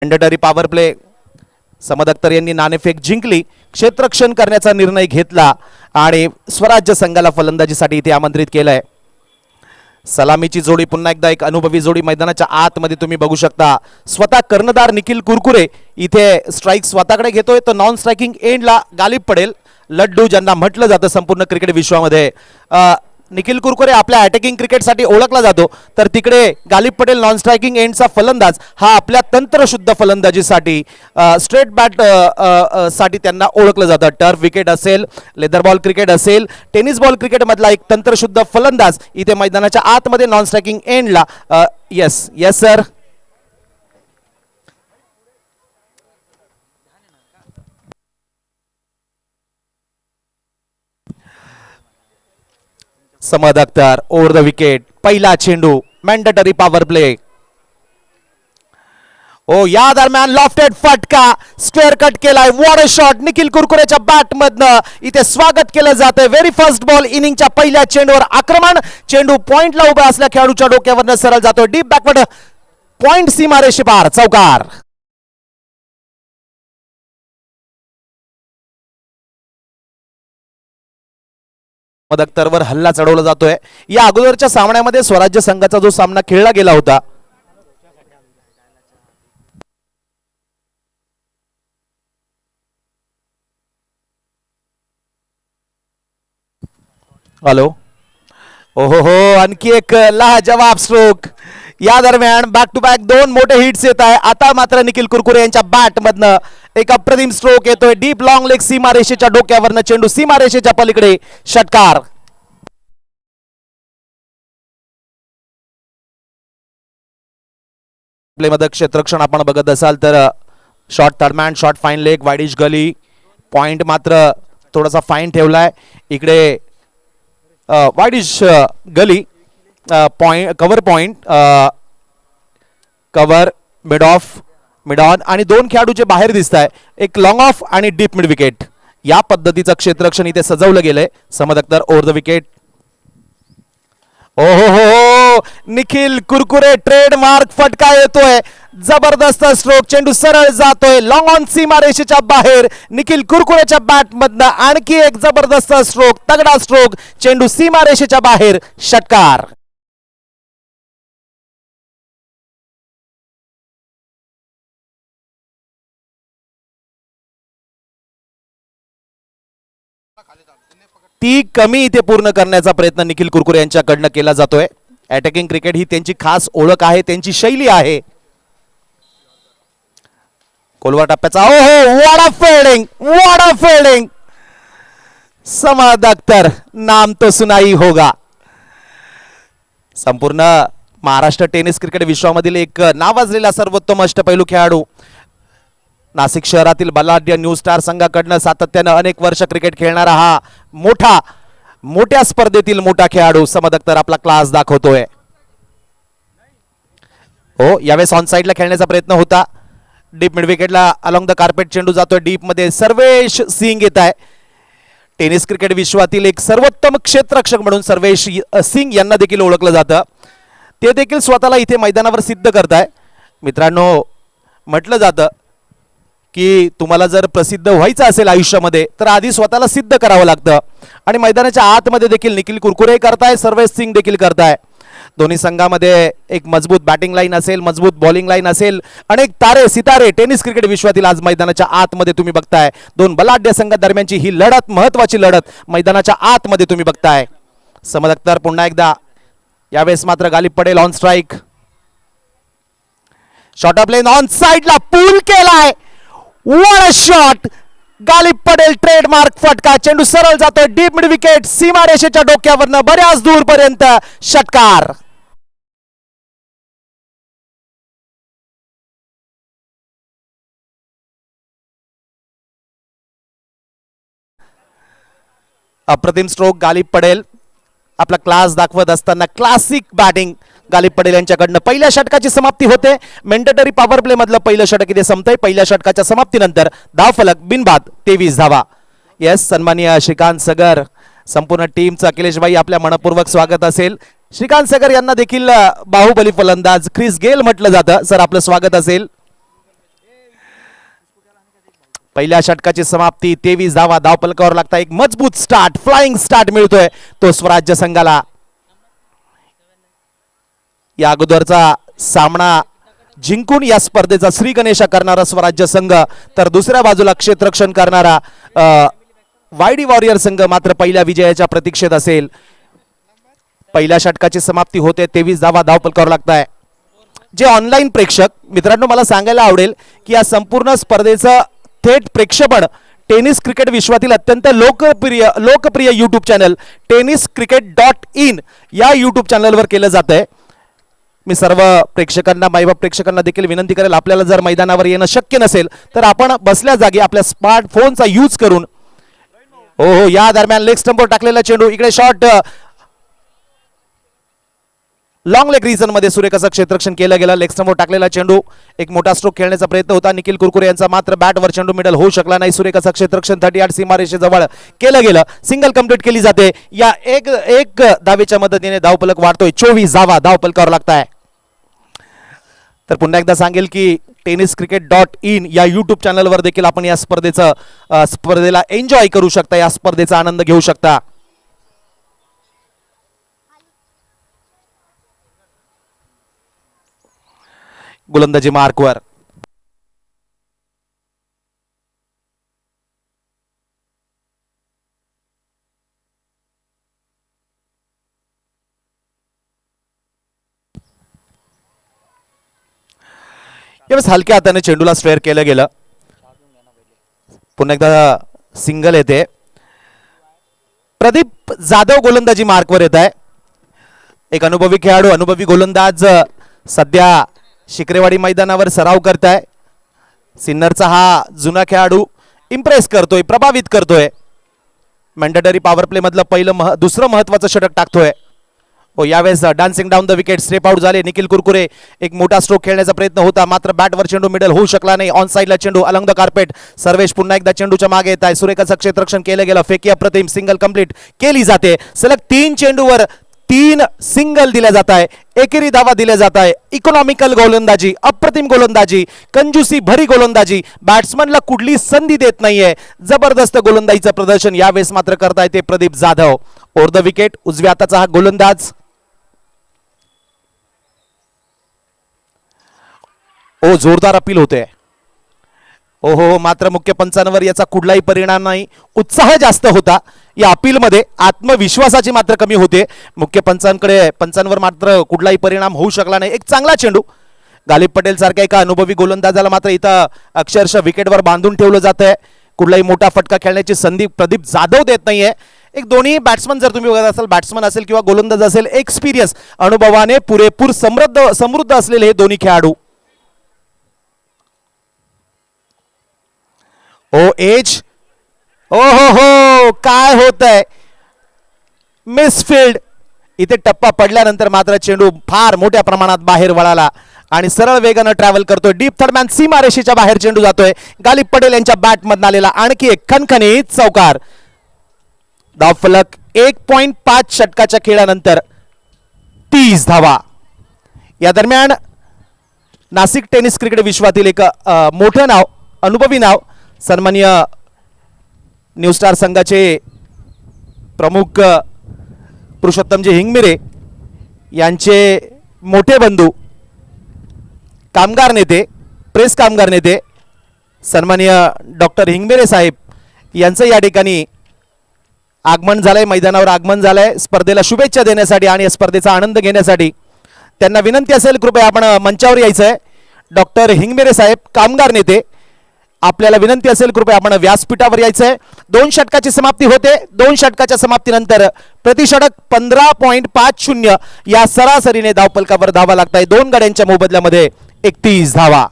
Mandatory power play समद अख्तर यांनी नाणेफेक जिंकली, क्षेत्ररक्षण करण्याचा निर्णय घेतला आणि स्वराज्य संघाला फलंदाजीसाठी इथे आमंत्रित केलंय. सलामीची जोडी पुन्हा एकदा एक अनुभवी जोडी मैदानाच्या आतमध्ये तुम्ही बघू शकता. स्वतः कर्णधार निखिल कुरकुरे इथे स्ट्राइक स्वतःकडे घेतोय, तर नॉन स्ट्राइकिंग एंडला गालिब पडेल लड्डू ज्यांना म्हटलं जातं संपूर्ण क्रिकेट विश्वामध्ये. निखिल कुरकुरे आपल्या अटॅकिंग क्रिकेटसाठी ओळखला जातो, तर तिकडे गालिब पटेल नॉन स्ट्राइकिंग एंडचा फलंदाज हा आपल्या तंत्रशुद्ध फलंदाजीसाठी स्ट्रेट बॅट साठी त्यांना ओळखलं जातं. टर्फ विकेट असेल, लेदर बॉल क्रिकेट असेल, टेनिस बॉल क्रिकेट मधला एक तंत्रशुद्ध फलंदाज इथे मैदानाच्या आतमध्ये नॉन स्ट्राइकिंग एंडला. Yes yes sir. Samad Akhtar over the wicket, पहिला चेंडू, मॅन्डेटरी पॉवर प्ले. ओ या दरम्यान लॉफ्टेड फटका, स्क्वेअर कट केलाय. वॉट अ शॉट निखिल कुरकुरेच्या बॅट मधनं इथे स्वागत केलं जातंय. व्हेरी फर्स्ट बॉल इनिंगच्या पहिल्या चेंडूवर आक्रमण. चेंडू पॉइंटला उभा असल्या खेळाडूच्या डोक्यावरनं सरळ जातोय डीप बॅकवर्ड, पॉइंट सीमारेषे पार, चौकार. अख्तरवर हल्ला चढवला जातोय. या अगोदरच्या सामन्यामध्ये स्वराज्य संघाचा जो सामना खेळला गेला होता, हॅलो, ओहो हो, आणखी एक लाजवाब स्ट्रोक. या दरम्यान बॅक टू बॅक दोन मोठे हिट्स येत आहे. आता मात्र निखिल कुरकुरे यांच्या बॅट मधनं एक अप्रतिम स्ट्रोक येतोय. डीप लॉंग लेग, सीमारेषेच्या डोक्यावरनं चेंडू, सीमारेषेच्या पलीकडे, षटकार. प्ले मध्ये क्षेत्ररक्षण आपण बघत असाल तर short third man, short fine leg, wideish gully, point मात्र थोडासा फाईन ठेवलाय. इकडे wideish gully, point, cover point, cover, mid off, mid on आणि दोन खेळाडू जे बाहेर दिसत आहे, एक लॉंग ऑफ आणि डीप मिड विकेट. या पद्धतीचं क्षेत्ररक्षण इथे सजवलं गेलंय. Samad Akhtar over the wicket. ओहो हो, निखिल कुरकुरे ट्रेडमार्क फटका येतोय. जबरदस्त स्ट्रोक, चेंडू सरळ जातोय लॉंग ऑन, सीमारेषेच्या बाहेर. निखिल कुरकुरेच्या बॅट मधनं आणखी एक जबरदस्त स्ट्रोक, तगडा स्ट्रोक, चेंडू सीमारेषेच्या बाहेर, षटकार. ती कमी इथे पूर्ण करण्याचा प्रयत्न निखिल कुरकुरे यांच्याकडनं केला जातोय. अटॅकिंग क्रिकेट ही त्यांची खास ओळख आहे, त्यांची शैली आहे. कोलवा टप्प्याचा, ओहो, what a fielding, what a fielding. Samad Akhtar, नाम तो सुनाई होगा. संपूर्ण महाराष्ट्र टेनिस क्रिकेट विश्वामधील एक नावाजलेला सर्वोत्तम अष्टपैलू खेळाडू, नाशिक शहरातील बलाढ्य न्यू स्टार संघाकडनं सातत्यानं अनेक वर्ष क्रिकेट खेळणारा हा मोठ्या स्पर्धेतील मोठा खेळाडू समद अख्तर आपला क्लास दाखवतोय. हो, यावेळेस ऑन साइडला खेळण्याचा प्रयत्न होता. डीप मिड विकेटला अलॉंग द कार्पेट चेंडू जातोय. डीप मध्ये सर्वेश सिंग येत आहे. टेनिस क्रिकेट विश्वातील एक सर्वोत्तम क्षेत्ररक्षक म्हणून सर्वेश सिंग यांना देखील ओळखलं जातं. ते देखील स्वतःला इथे मैदानावर सिद्ध करताय. मित्रांनो, म्हटलं जातं की तुम्हाला जर प्रसिद्ध व्हायचं असेल आयुष्यामध्ये तर आधी स्वतःला सिद्ध करावं लागतं, आणि मैदानाच्या आतमध्ये देखील निखिल कुरकुरे करताय, सर्वेश सिंग देखील करताय. दोन्ही संघामध्ये एक मजबूत बॅटिंग लाईन असेल, मजबूत बॉलिंग लाईन असेल, अनेक तारे सितारे टेनिस क्रिकेट विश्वातील आज मैदानाच्या आतमध्ये तुम्ही बघताय. दोन बलाढ्य संघादरम्यानची ही लढत, महत्वाची लढत मैदानाच्या आतमध्ये तुम्ही बघताय. समद अख्तर पुन्हा एकदा, यावेळेस मात्र गालिब पडेल on strike. Short of lane on साइडला पूल केलाय. व्हाट अ शॉट, गालिब पडेल ट्रेडमार्क फटका. चेंडू सरळ जातोय डीप मिड विकेट, सीमारेषेच्या डोक्यावरनं बऱ्याच दूर पर्यंत, षटकार. अप्रतिम स्ट्रोक, गालिब पडेल आपला क्लास दाखवत असताना क्लासिक बॅटिंग गालिब पडेल यांच्याकडनं. पहिल्या षटकाची समाप्ती होते. मॅन्डेटरी पॉवर प्ले मधलं पहिलं षटक इथे संपतंय. पहिल्या षटकाच्या समाप्तीनंतर धावफलक बिनबाद 23 धावा. येस, सन्माननीय श्रीकांत सगर, संपूर्ण टीमचं अखिलेशभाई आपल्या मनपूर्वक स्वागत असेल. श्रीकांत सगर यांना देखील बाहुबली फलंदाज ख्रिस गेल म्हटलं जातं. सर, आपलं स्वागत असेल. पहिल्या षटकाची समाप्ती 23 धावा धावपलकावर लागता. एक मजबूत स्टार्ट, फ्लाइंग स्टार्ट मिळतोय तो स्वराज्य संघाला. या अगोदरचा सामना जिंकून या स्पर्धेचा श्री गणेशा करणारा स्वराज्य संघ, तर दुसऱ्या बाजूला क्षेत्ररक्षण करणारा वायडी वॉरियर संघ मात्र पहिल्या विजयाच्या प्रतीक्षेत असेल. पहिल्या षटकाची समाप्ती होते, 23 धावा धावपलकावर लागताय. जे ऑनलाईन प्रेक्षक मित्रांनो, मला सांगायला आवडेल की या संपूर्ण स्पर्धेचं थेट प्रेक्षेपण टेनिस क्रिकेट विश्वातील अत्यंत लोकप्रिय यूट्यूब चॅनल tenniscricket.in या यूट्यूब चॅनलवर केलं जात आहे. मी सर्व प्रेक्षकांना, मायबाप प्रेक्षकांना देखील विनंती करेल, आपल्याला जर मैदानावर येणं शक्य नसेल तर आपण बसल्या जागी आपल्या स्मार्टफोनचा यूज करून, हो या दरम्यान लेग स्टंपवर टाकलेला चेंडू, इकडे शॉट लॉंग लेग रिजन मध्ये सुरेख असं क्षेत्ररक्षण केलं गेलं. लेग स्टंपवर टाकलेला चेंडू, एक मोठा स्ट्रोक खेळण्याचा प्रयत्न होता निखिल कुरकुरे यांचा, मात्र बॅटवर चेंडू मिडल होऊ शकला नाही. सुरेख असं क्षेत्ररक्षण 38 सीमारेषेजवळ केलं गेलं. सिंगल कंप्लीट केली जाते. या एक धावेच्या मदतीने धावपलक वाढतोय. 24 धावा धावपलकावर लागताय. तर पुन्हा एकदा सांगेल की tenniscricket.in या यूट्यूब चॅनलवर देखील आपण या स्पर्धेला एन्जॉय करू शकता, या स्पर्धेचा आनंद घेऊ शकता. गोलंदाजी मार्कवर यावेळेस हलक्या हाताने चेंडूला स्ट्रेअर केलं गेलं. पुन्हा एकदा सिंगल येते. प्रदीप जाधव गोलंदाजी मार्कवर येत आहे. एक अनुभवी खेळाडू, अनुभवी गोलंदाज सध्या शिकरेवाडी मैदानावर सराव करताय. सिन्नरचा हा जुना खेळाडू इम्प्रेस करतोय, प्रभावित करतोय. मॅन्डेटरी पॉवर प्ले मधलं दुसरं महत्वाचं षटक टाकतोय. हो यावेळेस dancing down the wicket, step out झाले निखिल कुरकुरे. एक मोठा स्ट्रोक खेळण्याचा प्रयत्न होता, मात्र बॅटवर चेंडू मिडल होऊ शकला नाही. ऑन साइडला चेंडू अलॉंग द कार्पेट. सर्वेश पुन्हा एकदा चेंडूच्या मागे येत आहे. सुरेख असं क्षेत्ररक्षण केलं गेलं. फेकी अप्रतिम, सिंगल कंप्लीट केली जाते. सलग 3 चेंडूवर 3 सिंगल दिल्या जात आहे. एकेरी धावा दिल्या जात आहे. इकॉनॉमिकल गोलंदाजी, अप्रतिम गोलंदाजी, कंजूसी भरी गोलंदाजी, बॅट्समनला कुठली संधी देत नाहीये. जबरदस्त गोलंदाजीचं प्रदर्शन यावेळेस मात्र करताय ते Pradeep Jadhav. Over the wicket उजव्या हाताचा हा गोलंदाज. ओ जोरदार अपील होते. हो मात्र मुख्य पंचांवर याचा कुठलाही परिणाम नाही. उत्साह जास्त होता या अपील मध्ये, आत्मविश्वासाची मात्र कमी होते. मुख्य पंचांवर मात्र कुठलाही परिणाम होऊ शकला नाही. एक चांगला चेंडू गालिब पटेल सारख्या एका अनुभवी गोलंदाजाला मात्र इथं अक्षरशः विकेटवर बांधून ठेवलं जात आहे. कुठलाही मोठा फटका खेळण्याची संधी प्रदीप जाधव देत नाहीये. एक दोन्ही बॅट्समन जर तुम्ही बघत असाल, बॅट्समन असेल किंवा गोलंदाज असेल, एक्सपिरियन्स अनुभवाने पुरेपूर समृद्ध असलेले हे दोन्ही खेळाडू. ओ एज, ओ हो काय होत आहे. मिसफील्ड. इथे टप्पा पडल्यानंतर मात्र चेंडू फार मोठ्या प्रमाणात बाहेर वळाला आणि सरळ वेगानं ट्रॅव्हल करतोय. डीप थर्डमॅन सीमारेषेच्या बाहेर चेंडू जातोय. गालिब पटेल यांच्या बॅटमधून आलेला आणखी एक खणखणीत चौकार. धावफलक 1.5 षटकाच्या खेळानंतर 30 धावा. या दरम्यान नाशिक टेनिस क्रिकेट विश्वातील एक मोठं नाव, अनुभवी नाव, सन्माननीय न्यू स्टार संघाचे प्रमुख पुरुषोत्तमजी हिंगमिरे यांचे मोठे बंधू, कामगार नेते, प्रेस कामगार नेते सन्माननीय डॉक्टर हिंगमिरे साहेब यांचं या ठिकाणी आगमन झालंय, मैदानावर आगमन झालंय स्पर्धेला शुभेच्छा देण्यासाठी आणि या स्पर्धेचा आनंद घेण्यासाठी. त्यांना विनंती असेल कृपया आपण मंचावर यायचंय. डॉक्टर हिंगमिरे साहेब, कामगार नेते, आपल्याला विनंती असेल कृपया आपण व्यासपीठावर यायचंय. 2 षटकाची समाप्ती होते. 2 षटकाच्या समाप्तीनंतर प्रति षटक 15.50 या सरासरीने धावपलकावर धावा लागताय. 2 गड्यांच्या मोबदल्यामध्ये 31 धावा.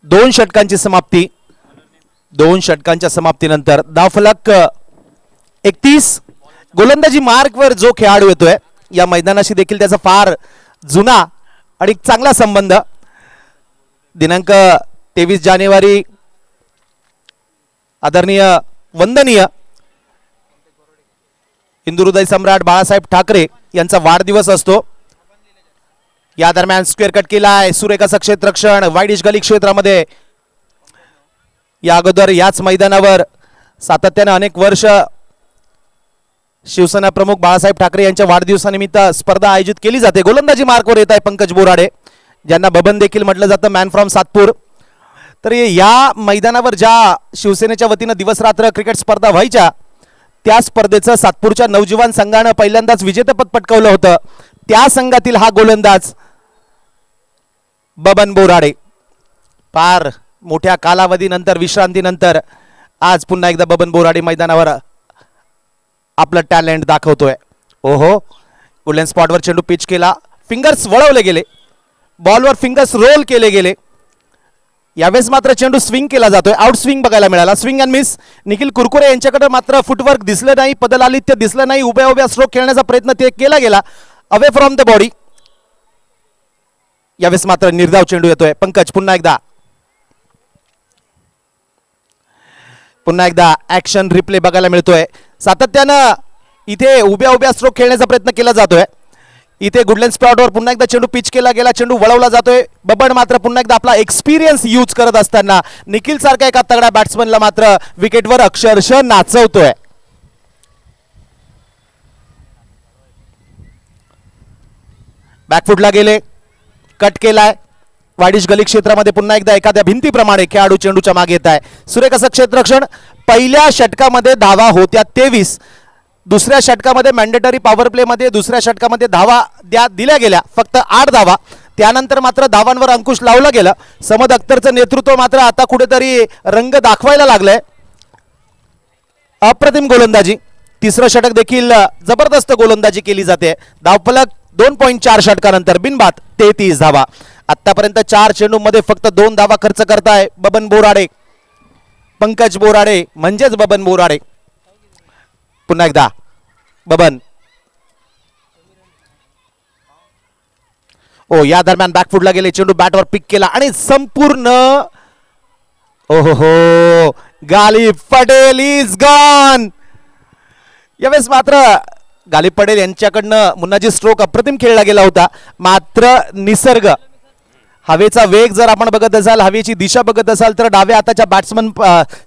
दोन षटकांची समाप्ती. दोन षटकांच्या समाप्तीनंतर धावफलक 31. गोलंदाजी मार्कवर जो खेळाडू येतोय या मैदानाशी देखील त्याचा फार जुना आणि चांगला संबंध. दिनांक 23 जानेवारी आदरणीय वंदनीय हिंदुहृदय सम्राट बाळासाहेब ठाकरे यांचा वाढदिवस असतो. या दरम्यान स्क्वेअर कट केलाय, सुरेख असं क्षेत्ररक्षण वाईडिश गली क्षेत्रामध्ये. या अगोदर याच मैदानावर सातत्याने अनेक वर्ष शिवसेना प्रमुख बाळासाहेब ठाकरे यांच्या वाढदिवसानिमित्त स्पर्धा आयोजित केली जाते. गोलंदाजी मार्कवर येत आहे पंकज बोराडे, ज्यांना बबन देखील म्हटलं जातं, मॅन फ्रॉम सातपूर. तर या मैदानावर ज्या शिवसेनेच्या वतीनं दिवस रात्र क्रिकेट स्पर्धा व्हायच्या त्या स्पर्धेचं सातपूरच्या नवजुवान संघानं पहिल्यांदाच विजेतेपद पटकावलं होतं. त्या संघातील हा गोलंदाज बबन बोराडे फार मोठ्या कालावधीनंतर विश्रांतीनंतर आज पुन्हा एकदा बबन बोराडे मैदानावर आपलं टॅलेंट दाखवतोय. ओहो, गोल्डन स्पॉटवर चेंडू पिच केला, फिंगर्स वळवले गेले, बॉलवर फिंगर्स रोल केले गेले. यावेळेस मात्र चेंडू स्विंग केला जातोय, आउट स्विंग बघायला मिळाला, swing and miss. Nikhil Kurkure यांच्याकडे मात्र फुटवर्क दिसलं नाही, पदलालित्य दिसलं नाही, उभ्या उभ्या स्ट्रोक खेळण्याचा प्रयत्न ते केला गेला, अवे फ्रॉम द बॉडी. यावेळेस मात्र निर्धाव चेंडू येतोय. पंकज पुन्हा एकदा ऍक्शन रिप्ले बघायला मिळतोय. सातत्यानं इथे उभ्या उभ्या स्ट्रोक खेळण्याचा प्रयत्न केला जातोय. इथे गुडलँड स्पॉटवर पुन्हा एकदा चेंडू पिच केला गेला, चेंडू वळवला जातोय. बबन मात्र पुन्हा एकदा आपला एक्सपिरियन्स यूज करत असताना निखिल सारखा एका तगड्या बॅट्समनला मात्र विकेटवर अक्षरशः नाचवतोय. बॅकफुटला गेले, कट केलाय, वाडिश गली क्षेत्रामध्ये पुन्हा एकदा एखाद्या भिंतीप्रमाणे खेळाडू चेंडूच्या मागे येत आहे. सुरेख असं क्षेत्ररक्षण. पहिल्या षटकामध्ये धावा होत्या 23. दुसऱ्या षटकामध्ये मॅन्डेटरी पॉवर प्ले मध्ये दुसऱ्या षटकामध्ये धावा दिल्या गेल्या फक्त 8 धावा. त्यानंतर मात्र धावांवर अंकुश लावला गेला. समद अख्तरचं नेतृत्व मात्र आता कुठेतरी रंग दाखवायला लागलंय. अप्रतिम गोलंदाजी. तिसरं षटक देखील जबरदस्त गोलंदाजी केली जाते. धावफलक 2.4 षटकानंतर बिनबाद 33 धावा. आतापर्यंत 4 चेंडूमध्ये फक्त 2 धावा खर्च करताय बबन बोराडे, पंकज बोराडे म्हणजेच बबन बोराडे. पुन्हा एकदा बबन. ओ, या दरम्यान बॅकफुटला गेले, चेंडू बॅटवर पिक केला आणि संपूर्ण ओहो, गालिब पटेल इज गॉन. यावेळेस मात्र गालिब पटेल यांच्याकडनं मुन्नाजी स्ट्रोक अप्रतिम खेळला गेला होता. मात्र निसर्ग, हवेचा वेग जर आपण बघत असाल, हवेची दिशा बघत असाल तर डाव्या हाताच्या बॅट्समन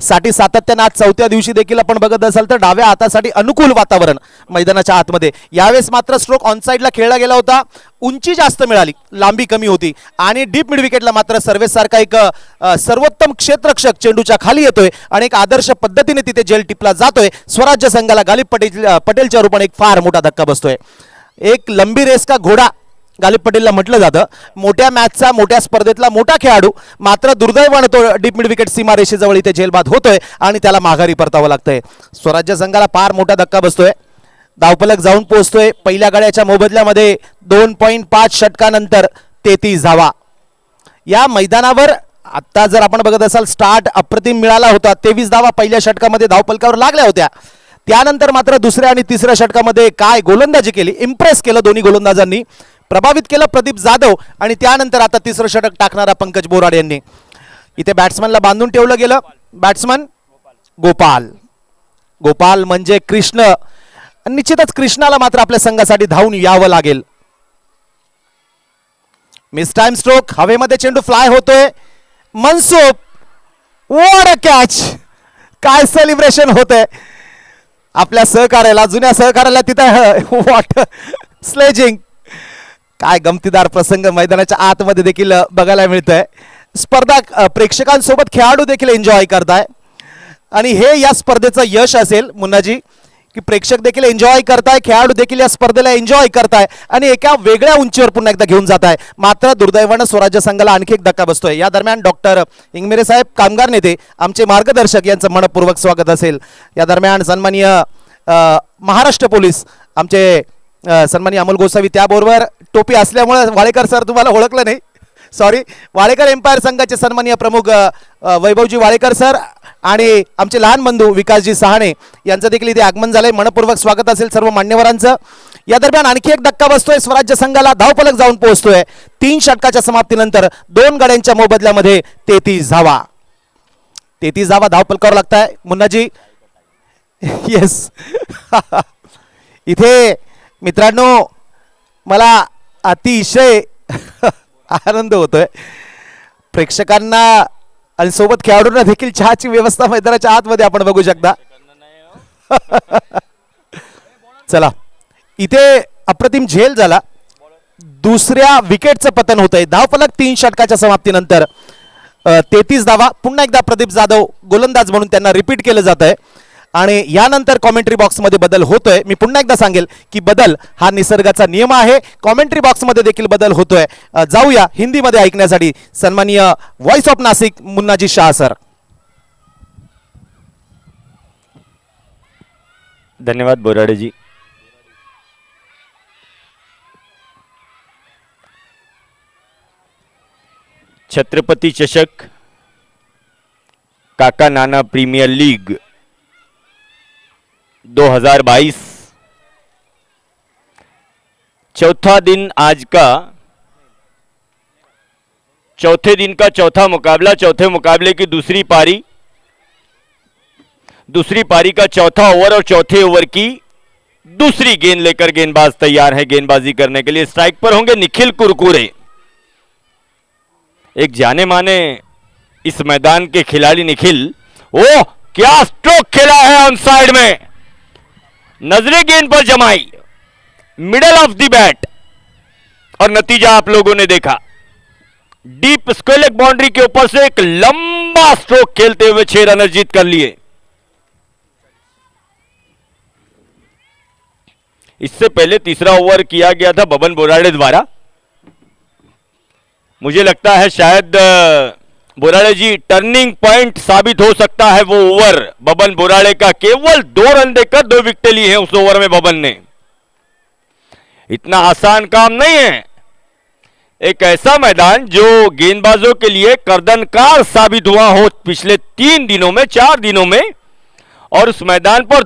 साठी सातत्यानं आज 4थ्या दिवशी देखील आपण बघत असाल तर डाव्या हातासाठी अनुकूल वातावरण मैदानाच्या आतमध्ये. यावेळेस मात्र स्ट्रोक ऑन साईडला खेळला गेला होता, उंची जास्त मिळाली, लांबी कमी होती आणि डीप मिड विकेटला मात्र सर्वेस सारखा एक सर्वोत्तम क्षेत्ररक्षक चेंडूच्या खाली येतोय आणि एक आदर्श पद्धतीने तिथे जेल टिपला जातोय. स्वराज्य संघाला गालिब पटेलच्या रूपाने एक फार मोठा धक्का बसतोय. एक लंबी रेस का घोडा गालिब पटेलला म्हटलं जातं. मोठ्या मॅचचा, मोठ्या स्पर्धेतला मोठा खेळाडू, मात्र दुर्दैवानं तो डीप मिड विकेट सीमारेषेजवळ इथे झेलबाद होतोय आणि त्याला माघारी परतावं लागतंय. स्वराज्य संघाला फार मोठा धक्का बसतोय. धावफलक जाऊन पोहोचतोय पहिल्या गाड्याच्या मोबदल्यामध्ये 2.5 षटकानंतर 33 धावा. या मैदानावर आता जर आपण बघत असाल स्टार्ट अप्रतिम मिळाला होता. 23 धावा पहिल्या षटकामध्ये धावफलकावर लागल्या होत्या. त्यानंतर मात्र दुसऱ्या आणि तिसऱ्या षटकामध्ये काय गोलंदाजी केली, इम्प्रेस केलं दोन्ही गोलंदाजांनी, प्रभावित केलं प्रदीप जाधव आणि त्यानंतर आता तिसरं षटक टाकणारा पंकज बोराडे यांनी. इथे बॅट्समनला बांधून ठेवलं गेलं. बॅट्समन गोपाल म्हणजे कृष्ण. निश्चितच कृष्णाला मात्र आपल्या संघासाठी धावून यावं लागेल. मिस टाइम स्ट्रोक, हवेमध्ये चेंडू फ्लाय होतोय. Mansukh, what a catch. काय सेलिब्रेशन होतंय आपल्या सहकार्याला, जुन्या सहकार्याला तिथं व्हॉट स्लेजिंग. काय गमतीदार प्रसंग मैदानाच्या आतमध्ये देखील बघायला मिळतंय. स्पर्धा प्रेक्षकांसोबत खेळाडू देखील एन्जॉय करताय आणि हे या स्पर्धेचं यश असेल मुन्नाजी, की प्रेक्षक देखील एन्जॉय करताय, खेळाडू देखील या स्पर्धेला एन्जॉय करताय आणि एका वेगळ्या उंचीवर पुन्हा एकदा घेऊन जात आहे. मात्र दुर्दैवानं स्वराज्य संघाला आणखी एक धक्का बसतोय. या दरम्यान डॉक्टर इंगमिरे साहेब, कामगार नेते, आमचे मार्गदर्शक यांचं मनपूर्वक स्वागत असेल. या दरम्यान सन्माननीय महाराष्ट्र पोलीस आमचे सन्माननीय अमोल गोसावी, त्याबरोबर टोपी असल्यामुळे वाळेकर सर तुम्हाला ओळखलं नाही, सॉरी, वाळेकर एम्पायर संघाचे सन्माननीय प्रमुख वैभवजी वाळेकर सर आणि आमचे लहान बंधू विकासजी सहाणे यांचं देखील इथे आगमन झालंय. मनपूर्वक स्वागत असेल सर्व मान्यवरांचं. या दरम्यान आणखी एक धक्का बसतोय, स्वराज्य संघाला धावफलक जाऊन पोहोचतोय. 3 षटकाच्या समाप्तीनंतर 2 गड्यांच्या मोबदल्यामध्ये 33 धावा. 33 धावा धावफलकावर लागताय मुन्नाजी. येस इथे मित्रांनो मला अतिशय आनंद होतोय. प्रेक्षकांना आणि सोबत खेळाडूंना देखील चहाची व्यवस्था मैदानाच्या आतमध्ये आपण बघू शकता. चला, इथे अप्रतिम झेल झाला. दुसऱ्या विकेटचं पतन होतंय. धावफलक 3 षटकाच्या समाप्तीनंतर 33 धावा. पुन्हा एकदा प्रदीप जाधव गोलंदाज म्हणून त्यांना रिपीट केलं जात आहे आणि यानंतर कॉमेंट्री बॉक्समध्ये बदल होतोय. मी पुन्हा एकदा सांगेल की बदल हा निसर्गाचा नियम आहे. कॉमेंट्री बॉक्समध्ये देखील बदल होतोय. जाऊया हिंदीमध्ये ऐकण्यासाठी सन्माननीय voice of Nashik Munnaji Shah sir. धन्यवाद बोराडे जी. छत्रपति चषक काका नाना प्रीमियर लीग 2022 चौथा दिन आज का चौथे दिन का चौथा मुकाबला. चौथे मुकाबले की दूसरी पारी का चौथा ओवर और चौथे ओवर की दूसरी गेंद लेकर गेंदबाज तैयार है गेंदबाजी करने के लिए. स्ट्राइक पर होंगे निखिल कुरकुरे, एक जाने माने इस मैदान के खिलाड़ी निखिल. ओ क्या स्ट्रोक खेला है ऑन साइड में, नजरे गेंद पर जमाई, मिडल ऑफ द बैट और नतीजा आप लोगों ने देखा. डीप स्क्वेयर लेग बाउंड्री के ऊपर से एक लंबा स्ट्रोक खेलते हुए 6 रन अर्जित कर लिए. इससे पहले तीसरा ओवर किया गया था बबन बोराड़े द्वारा. मुझे लगता है शायद बोराड़े जी टर्निंग पॉइंट साबित हो सकता है वो ओवर बबन बोराड़े का. केवल 2 रन देकर 2 विकेटें ली हैं उस ओवर में बबन ने. इतना आसान काम नहीं है. एक ऐसा मैदान जो गेंदबाजों के लिए कर्दनकार साबित हुआ हो पिछले 3 दिनों में 4 दिनों में, और उस मैदान पर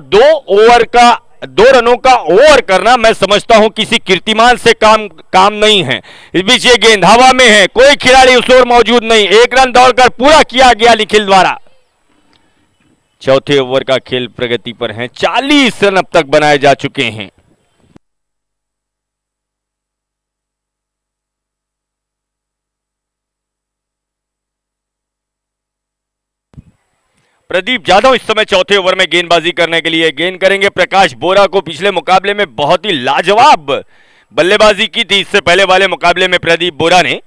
2 रनों का ओवर करना मैं समझता हूं किसी कीर्तिमान से काम नहीं है. इस बीच ये गेंद हवा में है, कोई खिलाड़ी उस ओर मौजूद नहीं. 1 रन दौड़कर पूरा किया गया निखिल द्वारा. चौथे ओवर का खेल प्रगति पर है. 40 रन अब तक बनाए जा चुके हैं. प्रदीप जाधव इस समय चौथे ओवर में गेंदबाजी करने के लिए. गेंद करेंगे प्रकाश बोरा को. पिछले मुकाबले में बहुत ही लाजवाब बल्लेबाजी की थी इससे पहले वाले मुकाबले में प्रदीप बोरा ने.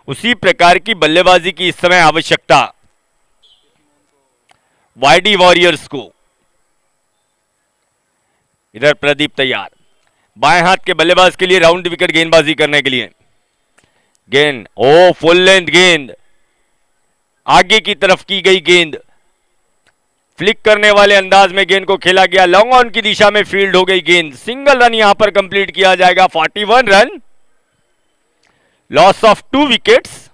उसी प्रकार की बल्लेबाजी की इस समय आवश्यकता वाईडी वॉरियर्स को. इधर प्रदीप तैयार, बाएं हाथ के बल्लेबाज के लिए राउंड विकेट गेंदबाजी करने के लिए. गेंद फुल लेंथ गेंद, आगे की तरफ की गई गेंद, फ्लिक करने वाले अंदाज में गेंद को खेला गया. लॉन्ग ऑन की दिशा में फील्ड हो गई गेंद. सिंगल रन यहां पर कंप्लीट किया जाएगा. 41 रन, लॉस ऑफ 2 विकेट्स.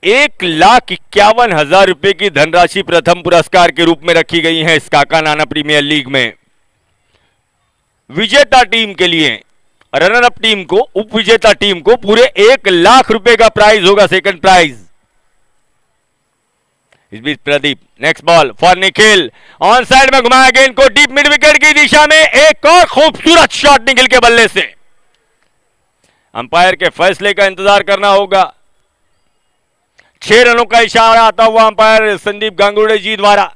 ₹1,51,000 की धनराशि प्रथम पुरस्कार के रूप में रखी गई है इस काका नाना प्रीमियर लीग में. विजेता टीम के लिए, रनर अप टीम को, उप विजेता टीम को पूरे ₹1,00,000 का प्राइज होगा, सेकंड प्राइज. इस बीच Pradeep, next ball for Nikhil, on side में घुमाया गेंद को डीप मिड विकेट की दिशा में. एक और खूबसूरत शॉट निखिल के बल्ले से. अंपायर के फैसले का इंतजार करना होगा. 6 रनों का इशारा आता हुआ अंपायर संदीप गांगुड़े जी द्वारा,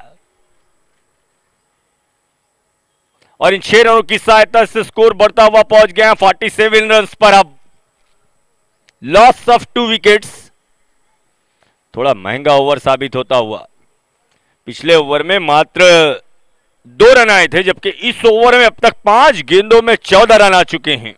और इन 6 रनों की सहायता से स्कोर बढ़ता हुआ पहुंच गया 47 रन पर. अब लॉस ऑफ 2 विकेट्स. थोड़ा महंगा ओवर साबित होता हुआ. पिछले ओवर में मात्र 2 रन आए थे, जबकि इस ओवर में अब तक 5 गेंदों में 14 रन आ चुके हैं.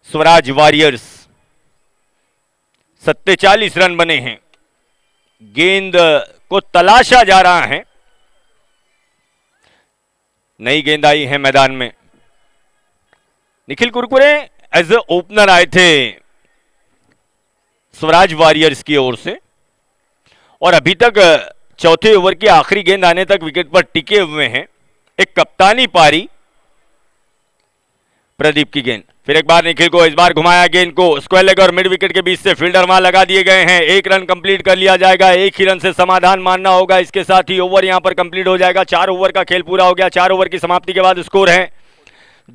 स्वराज वॉरियर्स। 47 रन बने हैं। गेंद को तलाशा जा रहा है। नई गेंद आई है मैदान में। Nikhil Kurkure as a opener आए थे स्वराज वॉरियर्स की ओर से, और अभी तक चौथे ओवर की आखिरी गेंद आने तक विकेट पर टिके हुए हैं। एक कप्तानी पारी। प्रदीप की गेंद, फिर एक बार निखिल को, इस बार घुमाया गेंद को स्क्वायर लेग और मिड विकेट के बीच से फील्डर वहां लगा दिए गए हैं। 1 रन कंप्लीट कर लिया जाएगा। 1 ही रन से समाधान मानना होगा। इसके साथ ही ओवर यहां पर कंप्लीट हो जाएगा। 4 ओवर का खेल पूरा हो गया। 4 ओवर की समाप्ति के बाद स्कोर है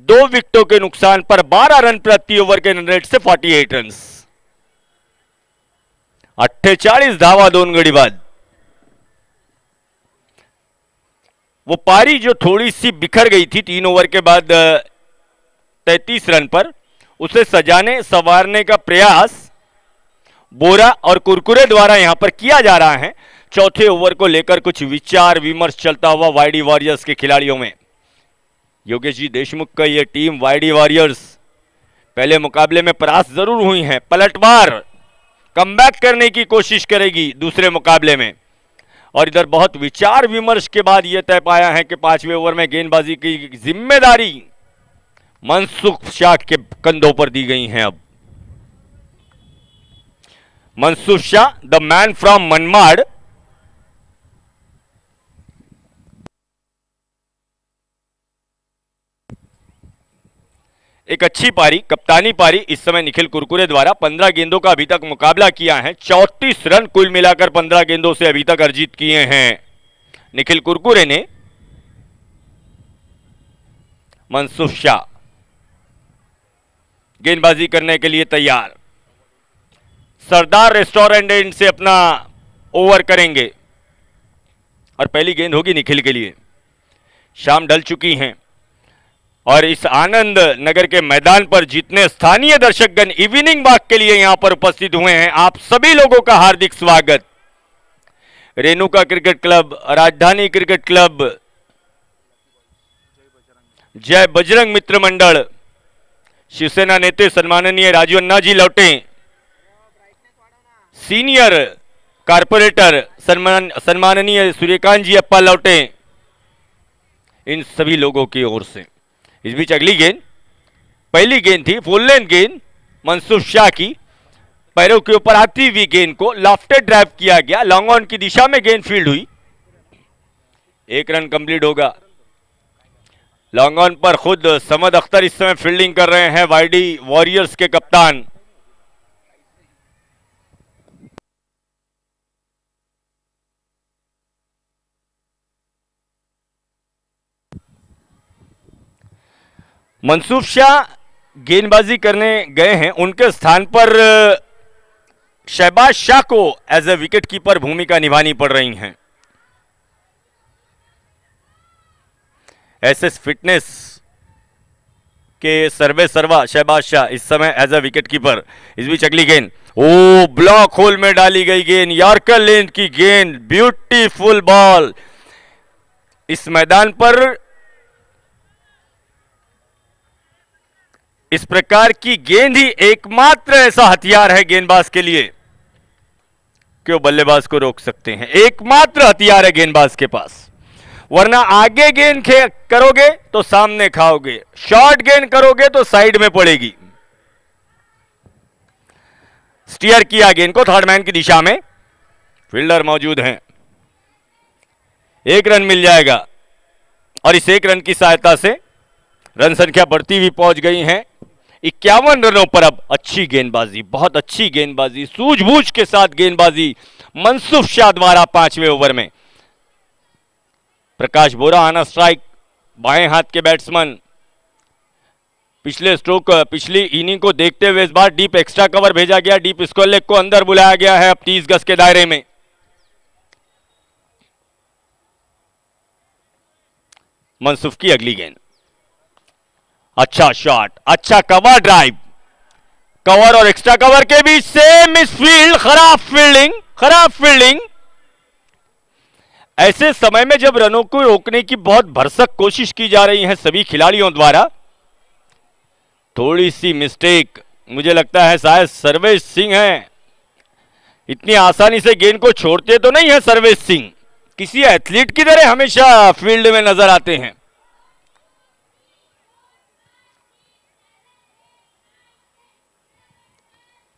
2 विकेटों के नुकसान पर 12 रन प्रति ओवर के रन रेट से 48 रन। 48 धावा 2 गड़ी बाद। वो पारी जो थोड़ी सी बिखर गई थी 3 ओवर के बाद 33 रन पर, उसे सजाने संवारने का प्रयास बोरा और कुरकुरे द्वारा यहां पर किया जा रहा है। चौथे ओवर को लेकर कुछ विचार विमर्श चलता हुआ वाईडी वॉरियर्स के खिलाड़ियों में। योगेश जी देशमुख का यह टीम वाईडी वॉरियर्स पहले मुकाबले में परास्त जरूर हुई है, पलटवार कमबैक करने की कोशिश करेगी दूसरे मुकाबले में, और इधर बहुत विचार विमर्श के बाद यह तय पाया है कि 5वें ओवर में गेंदबाजी की जिम्मेदारी मनसुख शाह के कंधों पर दी गई हैं। अब Mansukh Shah, the man from Manmad, एक अच्छी पारी, कप्तानी पारी इस समय निखिल कुरकुरे द्वारा 15 गेंदों का अभी तक मुकाबला किया है। 34 रन कुल मिलाकर 15 गेंदों से अभी तक अर्जित किए हैं निखिल कुरकुरे ने। मनसुख शाह गेंदबाजी करने के लिए तैयार। सरदार रेस्टोरेंट एंड से अपना ओवर करेंगे और पहली गेंद होगी निखिल के लिए। शाम ढल चुकी हैं और इस आनंद नगर के मैदान पर जितने स्थानीय दर्शकगण इवनिंग वॉक के लिए यहां पर उपस्थित हुए हैं, आप सभी लोगों का हार्दिक स्वागत। Renuka cricket club, Rajdhani cricket club, Jai Bajrang Mitra मंडल, शिवसेना नेते सम्माननीय राजू अन्ना जी लौटे, सीनियर कारपोरेटर सम्माननीय सूर्यकांत जी अप्पा लौटे, इन सभी लोगों की ओर से। इस बीच अगली गेंद, पहली गेंद थी फुल लेंथ गेंद मनसुख शाह की, पैरों के ऊपर आती हुई गेंद को लॉफ्टेड ड्राइव किया गया, लॉन्ग ऑन की दिशा में गेंद फील्ड हुई। 1 रन कंप्लीट होगा। लॉन्ग ऑन पर खुद समद अख्तर इस समय फील्डिंग कर रहे हैं, वाईडी वॉरियर्स के कप्तान। मनसूफ शाह गेंदबाजी करने गए हैं, उनके स्थान पर शहबाज शाह को एज ए विकेट कीपर भूमिका निभानी पड़ रही है। एसएस फिटनेस के सर्वे सर्वा शहबाज शाह इस समय एज ए विकेट कीपर। इस बीच अगली गेंद, ओ ब्लॉक होल में डाली गई गेंद, यॉर्कर लेंथ की गेंद, ब्यूटीफुल बॉल। इस मैदान पर इस प्रकार की गेंद ही एकमात्र ऐसा हथियार है गेंदबाज के लिए कि वो बल्लेबाज को रोक सकते हैं। एकमात्र हथियार है गेंदबाज के पास, वरना आगे गेंद करोगे तो सामने खाओगे, शॉर्ट गेंद करोगे तो साइड में पड़ेगी। स्टीयर किया गेंद को थर्ड मैन की दिशा में, फील्डर मौजूद हैं, 1 रन मिल जाएगा और इस 1 रन की सहायता से रन संख्या बढ़ती हुई पहुंच गई है 51 रनों पर। अब अच्छी गेंदबाजी, बहुत अच्छी गेंदबाजी, सूझबूझ के साथ गेंदबाजी मनसूफ शाह द्वारा 5वें ओवर में। प्रकाश बोरा आना स्ट्राइक, बाएं हाथ के बैट्समैन। पिछले स्ट्रोक, पिछली इनिंग को देखते हुए इस बार डीप एक्स्ट्रा कवर भेजा गया, डीप स्क्वायर लेग को अंदर बुलाया गया है अब 30 गज के दायरे में। मनसूफ की अगली गेंद, अच्छा शॉट, अच्छा कवर ड्राइव, कवर और एक्स्ट्रा कवर के बीच से मिसफील्ड, खराब फील्डिंग, खराब फील्डिंग। ऐसे समय में जब रनों को रोकने की बहुत भरसक कोशिश की जा रही है सभी खिलाड़ियों द्वारा, थोड़ी सी मिस्टेक मुझे लगता है शायद सर्वेश सिंह है। इतनी आसानी से गेंद को छोड़ते तो नहीं है सर्वेश सिंह, किसी एथलीट की तरह हमेशा फील्ड में नजर आते हैं।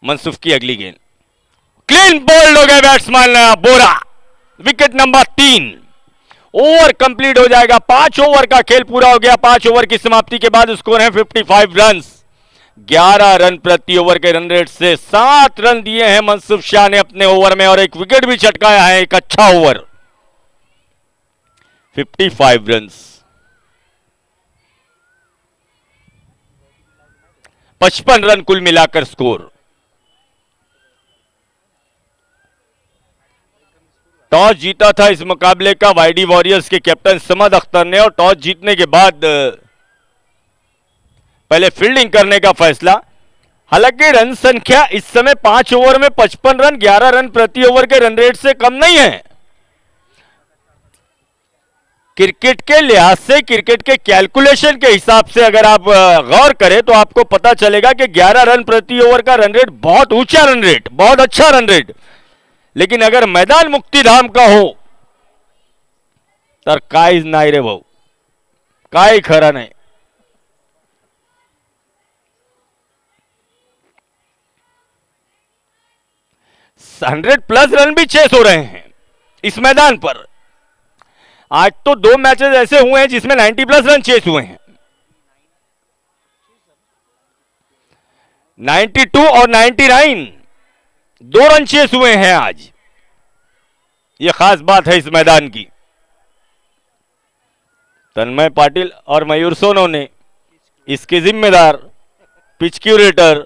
मनसुफ की अगली गेंद, क्लीन बोल्ड हो गए batsman Bora. Wicket number 3। Over complete हो जाएगा। 5 ओवर का खेल पूरा हो गया। 5 ओवर की समाप्ति के बाद स्कोर है 55 रन। 11 रन प्रति ओवर के रन रेट से 7 रन दिए हैं मनसुफ शाह ने अपने ओवर में और एक विकेट भी चटकाया है। एक अच्छा ओवर। 55 रन। 55 रन कुल मिलाकर स्कोर। टॉस जीता था इस मुकाबले का वाईडी वॉरियर्स के कैप्टन समद अख्तर ने और टॉस जीतने के बाद पहले फील्डिंग करने का फैसला। हालांकि रन संख्या इस समय 5 ओवर में 55 रन 11 रन प्रति ओवर के रन रेट से कम नहीं है। क्रिकेट के लिहाज से, क्रिकेट के कैलकुलेशन के हिसाब से अगर आप गौर करें तो आपको पता चलेगा कि 11 रन प्रति ओवर का रन रेट बहुत ऊंचा रन रेट, बहुत अच्छा रन रेट। लेकिन अगर मैदान मुक्तिधाम का हो तर काहीच नाही रे भाऊ, काही खरा नहीं। हंड्रेड प्लस रन भी चेस हो रहे हैं इस मैदान पर। आज तो 2 मैचेस ऐसे हुए हैं जिसमें 90 प्लस रन चेस हुए हैं। 92 और 99 2 रन चेस हुए हैं आज। यह खास बात है इस मैदान की। तन्मय पाटिल और मयूर सोनो ने इसके जिम्मेदार पिच क्यूरेटर।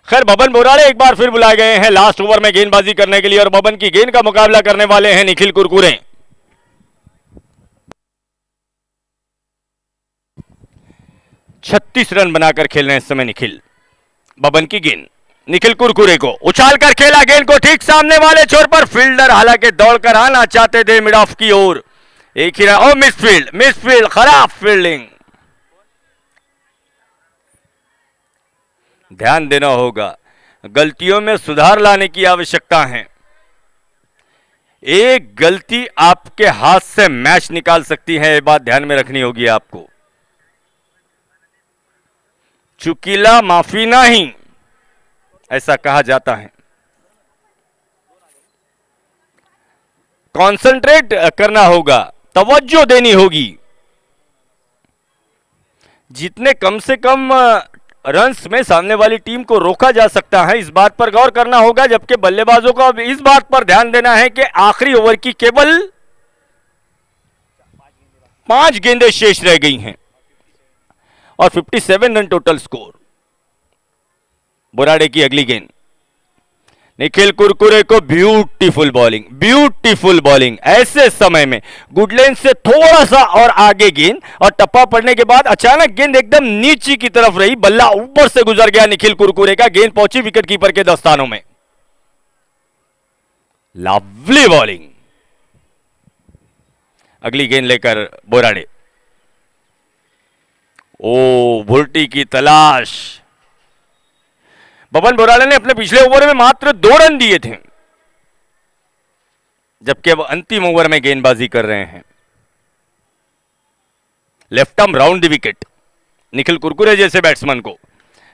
खैर बबन बोराड़े एक बार फिर बुलाए गए हैं लास्ट ओवर में गेंदबाजी करने के लिए और बबन की गेंद का मुकाबला करने वाले हैं निखिल कुरकुरे। छत्तीस रन बनाकर खेल रहे हैं इस समय निखिल। बबन की गेंद निखिल कुरकुरे को उछालकर खेला, गेंद को ठीक सामने वाले छोर पर। फील्डर हालांकि दौड़कर आना चाहते थे मिड ऑफ की ओर। एक ही रन, मिस फील्ड, खराब फील्डिंग। ध्यान देना होगा, गलतियों में सुधार लाने की आवश्यकता है। एक गलती आपके हाथ से मैच निकाल सकती है, ये बात ध्यान में रखनी होगी आपको। चुकीला माफी नहीं, ऐसा कहा जाता है। कंसंट्रेट करना होगा, तवज्जो देनी होगी। जितने कम से कम रन्स में सामने वाली टीम को रोका जा सकता है, इस बात पर गौर करना होगा। जबकि बल्लेबाजों को अब इस बात पर ध्यान देना है कि आखिरी ओवर की केवल 5 गेंदें शेष रह गई हैं और 57 रन टोटल स्कोर। बोराड़े की अगली गेंद, निखिल कुरकुरे को ब्यूटीफुल बॉलिंग। ऐसे समय में गुडलेन से थोड़ा सा और आगे गेंद और टप्पा पड़ने के बाद अचानक गेंद एकदम नीचे की तरफ रही, बल्ला ऊपर से गुजर गया निखिल कुरकुरे का। गेंद पहुंची विकेट कीपर के दस्तानों में। Lovely bowling. अगली गेंद लेकर बोराड़े, ओ भुर्टी की तलाश। बबन बोराड़े ने अपने पिछले ओवर में मात्र 2 रन दिए थे, जबकि अब अंतिम ओवर में गेंदबाजी कर रहे हैं। Left arm round the wicket Nikhil Kurkure जैसे बैट्समैन को।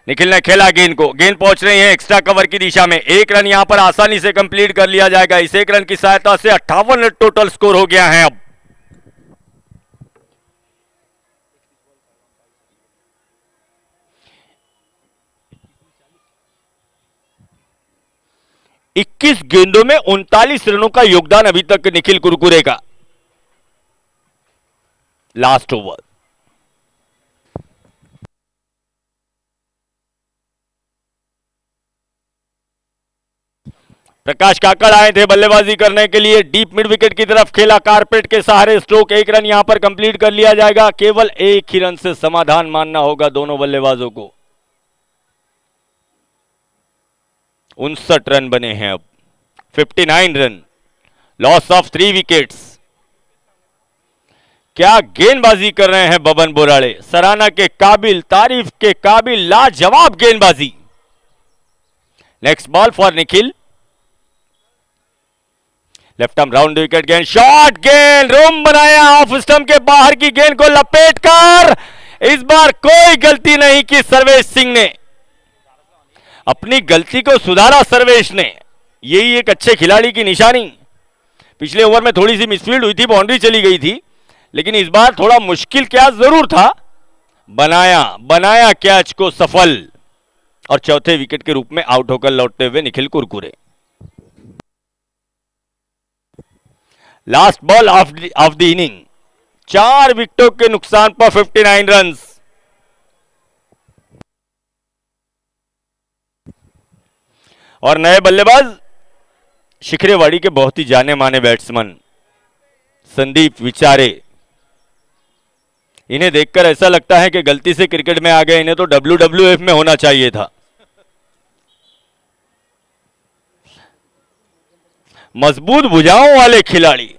निखिल ने खेला गेंद को, गेंद पहुंच रही है एक्स्ट्रा कवर की दिशा में। 1 रन यहां पर आसानी से कंप्लीट कर लिया जाएगा। इस 1 रन की सहायता से 58 रन टोटल स्कोर हो गया है। अब 21 गेंदों में 39 रनों का योगदान अभी तक निखिल कुरकुरे का। लास्ट ओवर, प्रकाश काकड़ आए थे बल्लेबाजी करने के लिए। डीप मिड विकेट की तरफ खेला, कारपेट के सहारे स्ट्रोक। 1 रन यहां पर कंप्लीट कर लिया जाएगा। केवल 1 ही रन से समाधान मानना होगा दोनों बल्लेबाजों को। 59 रन बने हैं अब। 59 रन, लॉस ऑफ 3 विकेट्स। क्या गेंदबाजी कर रहे हैं बबन बोराड़े, सराहना के काबिल, तारीफ के काबिल, लाजवाब गेंदबाजी। Next ball for Nikhil, left arm round wicket गेंद, शॉट गेंद, रोम बनाया ऑफ स्टंप के बाहर की गेंद को लपेटकर। इस बार कोई गलती नहीं की सर्वेश सिंह ने, अपनी गलती को सुधारा सर्वेश ने, यही एक अच्छे खिलाड़ी की निशानी। पिछले ओवर में थोड़ी सी मिसफील्ड हुई थी, बाउंड्री चली गई थी, लेकिन इस बार थोड़ा मुश्किल कैच जरूर था, बनाया कैच को सफल, और चौथे विकेट के रूप में आउट होकर लौटते हुए Nikhil Kurkure. Last ball of the inning, 4 विकेटों के नुकसान पर 59 रन्स। और नए बल्लेबाज शिखरेवाड़ी के बहुत ही जाने माने बैट्समैन संदीप विचारे। इन्हें देखकर ऐसा लगता है कि गलती से क्रिकेट में आ गए, इन्हें तो WWF में होना चाहिए था। मजबूत भुजाओं वाले खिलाड़ी।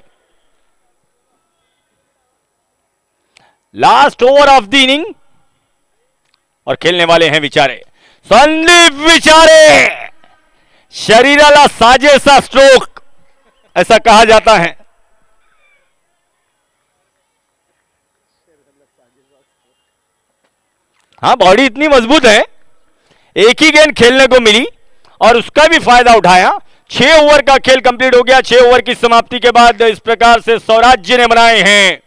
Last over of the inning, और खेलने वाले हैं विचारे, संदीप विचारे। शरीराला साजेसा स्ट्रोक ऐसा कहा जाता है। हाँ, बॉडी इतनी मजबूत है, एक ही गेंद खेलने को मिली और उसका भी फायदा उठाया। 6 ओवर का खेल कंप्लीट हो गया। 6 ओवर की समाप्ति के बाद इस प्रकार से स्वराज्य ने बनाए हैं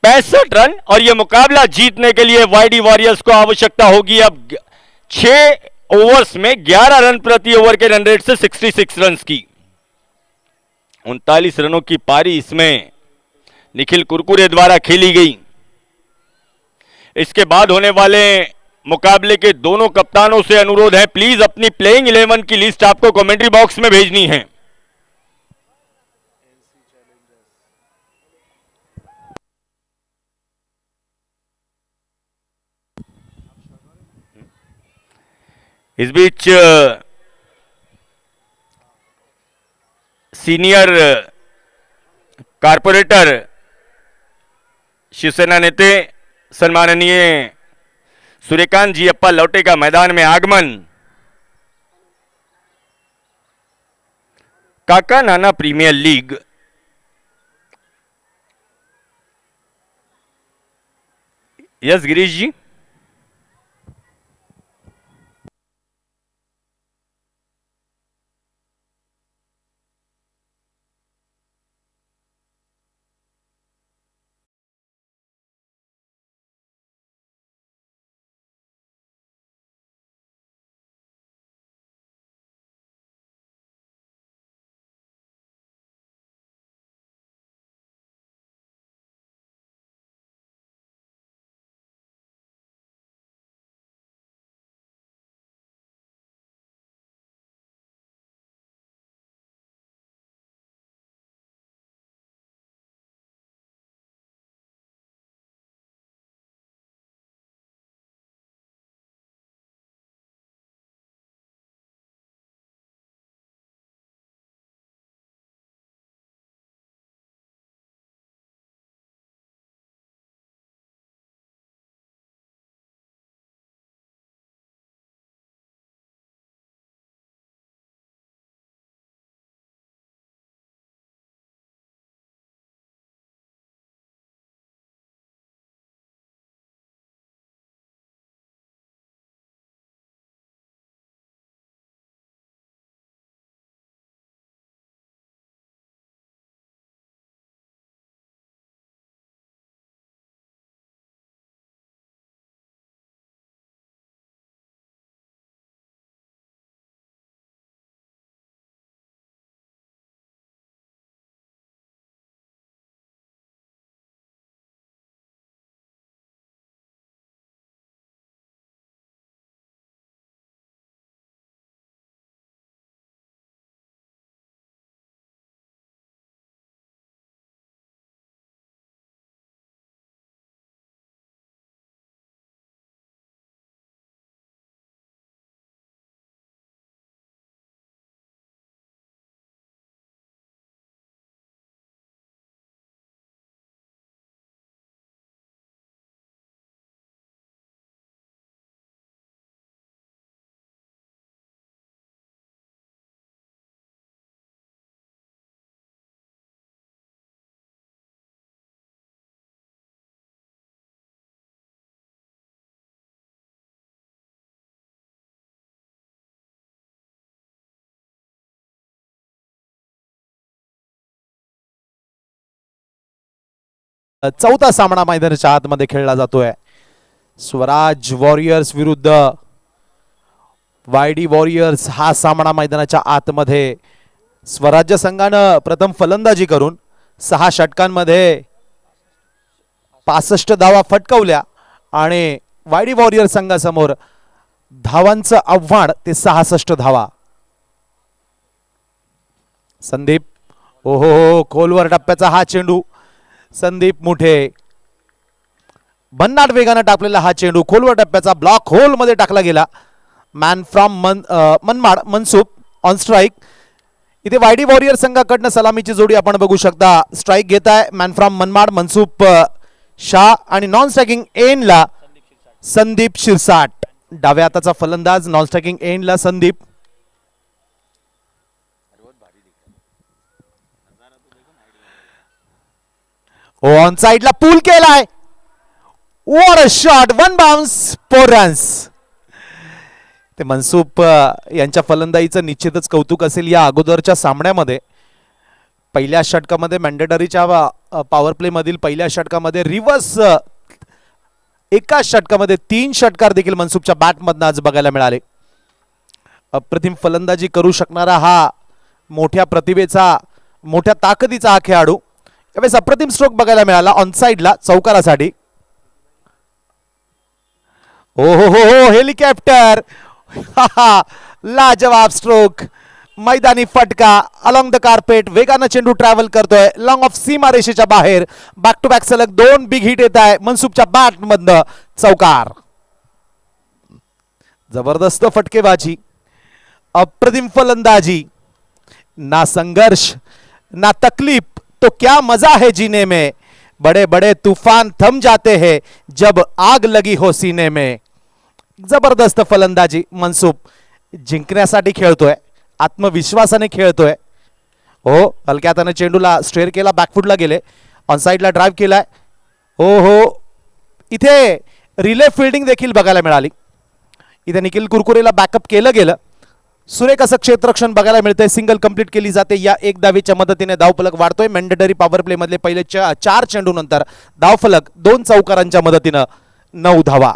65 रन, और यह मुकाबला जीतने के लिए वाईडी वॉरियर्स को आवश्यकता होगी अब 6 ओवर्स में 11 रन प्रति ओवर के रन रेट से 66 रन की। 39 रनों की पारी इसमें निखिल कुरकुरे द्वारा खेली गई। इसके बाद होने वाले मुकाबले के दोनों कप्तानों से अनुरोध है, प्लीज अपनी प्लेइंग 11 की लिस्ट आपको कमेंट्री बॉक्स में भेजनी है। इस बीच सीनियर कारपोरेटर शिवसेना नेते सम्माननीय सूर्यकांत जी अप्पा लौटे का मैदान में आगमन। काका नाना प्रीमियर लीग, यस गिरीश जी। चौथा सामना मैदानाच्या आतमध्ये खेळला जातोय. स्वराज वॉरियर्स विरुद्ध वायडी वॉरियर्स हा सामना मैदानाच्या आतमध्ये. स्वराज्य संघानं प्रथम फलंदाजी करून 6 षटकांमध्ये 65 धावा फटकावल्या आणि वायडी वॉरियर्स संघासमोर धावांचं आव्हान ते 66 धावा. संदीप ओहो खोलवर टप्प्याचा हा चेंडू. संदीप मुठे भन्नाट वेगानं टाकलेला हा चेंडू खोलवर टप्प्याचा ब्लॉक होल मध्ये टाकला गेला. मॅन फ्रॉम मनमाड मनसुप ऑन स्ट्राईक. इथे वायडी वॉरियर संघाकडनं सलामीची जोडी आपण बघू शकता. स्ट्राईक घेत आहे मॅन फ्रॉम मनमाड मनसुप शाह आणि नॉन स्ट्रायकिंग एंडला संदीप शिरसाट. डाव्या हाताचा फलंदाज नॉन स्ट्रायकिंग एंडला संदीप. ऑन साइडला पूल केलाय. What a shot. 1 bounce 4 runs. ते मनसुप यांच्या फलंदाजीचं निश्चितच कौतुक असेल. या अगोदरच्या सामन्यामध्ये पहिल्या षटकामध्ये मॅन्डेटरीच्या पॉवर प्ले मधील पहिल्या षटकामध्ये रिव्हर्स एका षटकामध्ये 3 षटकार देखील मनसुपच्या बॅटमधनं आज बघायला मिळाले. अप्रतिम फलंदाजी करू शकणारा हा मोठ्या प्रतिभेचा मोठ्या ताकदीचा हा खेळाडू. यावेळेस अप्रतिम स्ट्रोक बघायला मिळाला ऑन साइडला चौकारासाठी. ओ हो हेलिकॉप्टर. लाजवाब स्ट्रोक. मैदानी फटका अलॉंग द कार्पेट. वेगानं चेंडू ट्रॅव्हल करतोय लॉंग ऑफ सीमा रेषेच्या बाहेर. बॅक टू बॅक सलग 2 बिग हिट येत आहे मनसुपच्या बॅट मधनं. चौकार. जबरदस्त फटकेबाजी. अप्रतिम फलंदाजी. ना संघर्ष ना तकलीफ तो क्या मजा है जीने में. बड़े बड़े तूफान थम जाते हैं जब आग लगी हो सीने में. जबरदस्त फलंदाजी. मनसुप जिंकण्यासाठी खेळतोय आत्मविश्वासाने खेळतोय. हो हलक्या हाताने चेंडूला स्ट्रेअर केला बॅकफुटला गेले ऑन साइडला ड्राईव्ह केलाय. हो हो इथे रिले फिल्डिंग देखील बघायला मिळाली. इथे निखिल कुरकुरेला बॅकअप केलं गेलं. सुरेख असं क्षेत्ररक्षण बघायला मिळतंय. सिंगल कंप्लीट केली जाते. या एक धावेच्या मदतीने धावफलक वाढतोय. मॅन्डेटरी पॉवर प्ले मधले पहिले 4 चेंडू नंतर धावफलक 2 चौकारांच्या मदतीनं 9 धावा.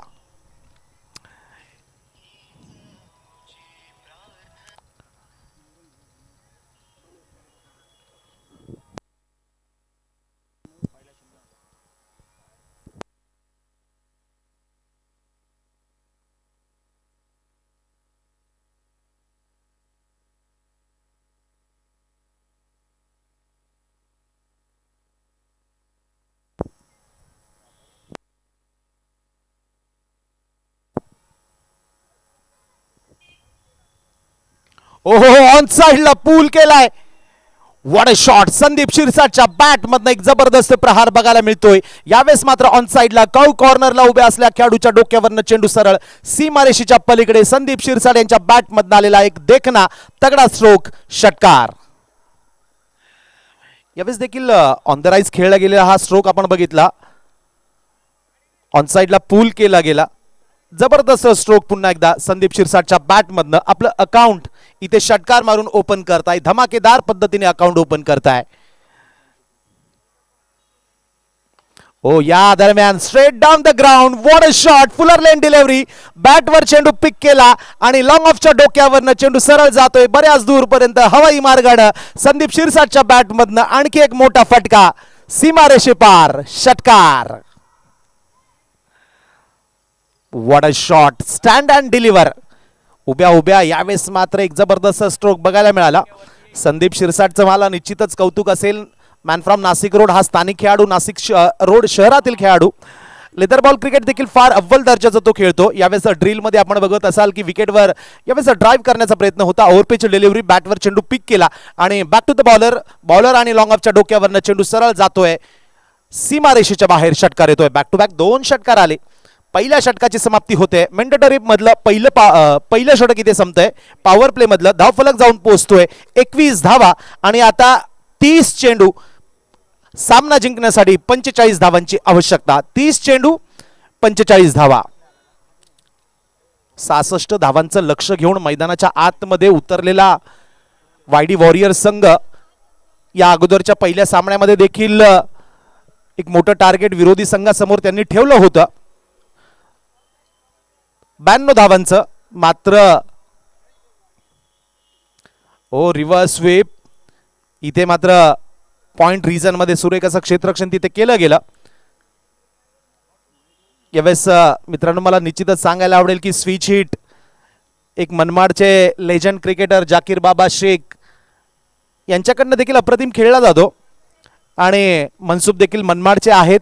ओहो ऑन साइडला पूल केलाय. What a shot. संदीप शिरसाटच्या बॅट मधनं एक जबरदस्त प्रहार बघायला मिळतोय. यावेळेस मात्र ऑन साइडला कौ कॉर्नरला उभ्या असलेल्या खेळाडूच्या डोक्यावरनं चेंडू सरळ सीमारेषेच्या पलीकडे. संदीप शिरसाट यांच्या बॅट मधनं आलेला एक देखना तगडा स्ट्रोक. षटकार. यावेळेस देखील ऑन द राईज खेळला गेलेला हा स्ट्रोक आपण बघितला. ऑन साइडला पूल केला गेला. जबरदस्त स्ट्रोक. पुन्हा एकदा संदीप शिरसाटच्या बॅट मधनं आपलं अकाउंट इथे षटकार मारून ओपन करताय. धमाकेदार पद्धतीने अकाउंट ओपन करताय. ओ या दरम्यान straight down the ground. What a shot. Fuller length delivery. बॅटवर चेंडू पिक केला आणि लॉंग ऑफच्या डोक्यावरनं चेंडू सरळ जातोय बऱ्याच दूर पर्यंत हवाई मार्गाने. संदीप शिरसाटच्या बॅट मधनं आणखी एक मोठा फटका. सीमारेषे पार. षटकार. What a shot. Stand and deliver. उभ्या उभ्या यावेळेस मात्र एक जबरदस्त स्ट्रोक बघायला मिळाला. संदीप शिरसाटचं मला निश्चितच कौतुक असेल. मॅन फ्रॉम नाशिक रोड हा स्थानिक खेळाडू. नाशिक रोड शहरातील खेळाडू. लेदर बॉल क्रिकेट देखील फार अव्वल दर्जाचा तो खेळतो. यावेळेस ड्रिल मध्ये आपण बघत असाल की विकेटवर यावेळेस ड्राईव्ह करण्याचा प्रयत्न होता. Overpitch delivery. बॅटवर चेंडू पिक केला आणि बॅक टू द बॉलर आणि लॉंग ऑफच्या डोक्यावरनं चेंडू सरळ जातोय सीमारेषेच्या बाहेर. षटकार येतोय. बॅक टू बॅक 2 षटकार आले. पहिल्या षटकाची समाप्ती होते. मॅन्डेटरी मधलं पहिलं षटक इथे संपतंय. पॉवर प्ले मधलं धावफलक जाऊन पोहोचतोय 21 धावा आणि आता 30 चेंडू. सामना जिंकण्यासाठी 45 धावांची आवश्यकता. 30 चेंडू 45 धावा. 66 धावांचं लक्ष घेऊन मैदानाच्या आतमध्ये उतरलेला वायडी वॉरियर संघ या अगोदरच्या पहिल्या सामन्यामध्ये देखील एक मोठं टार्गेट विरोधी संघासमोर त्यांनी ठेवलं होतं 92 धावांचं. मात्र रिव्हर्स स्वीप इथे मात्र पॉइंट रिजन मध्ये सुरेख असं क्षेत्ररक्षण तिथे केलं गेलं. यावेळेस मित्रांनो मला निश्चितच सांगायला आवडेल की स्विच हिट एक मनमाडचे लेजंड क्रिकेटर जाकीर बाबा शेख यांच्याकडनं देखील अप्रतिम खेळला जातो आणि मनसुब देखील मनमाडचे आहेत.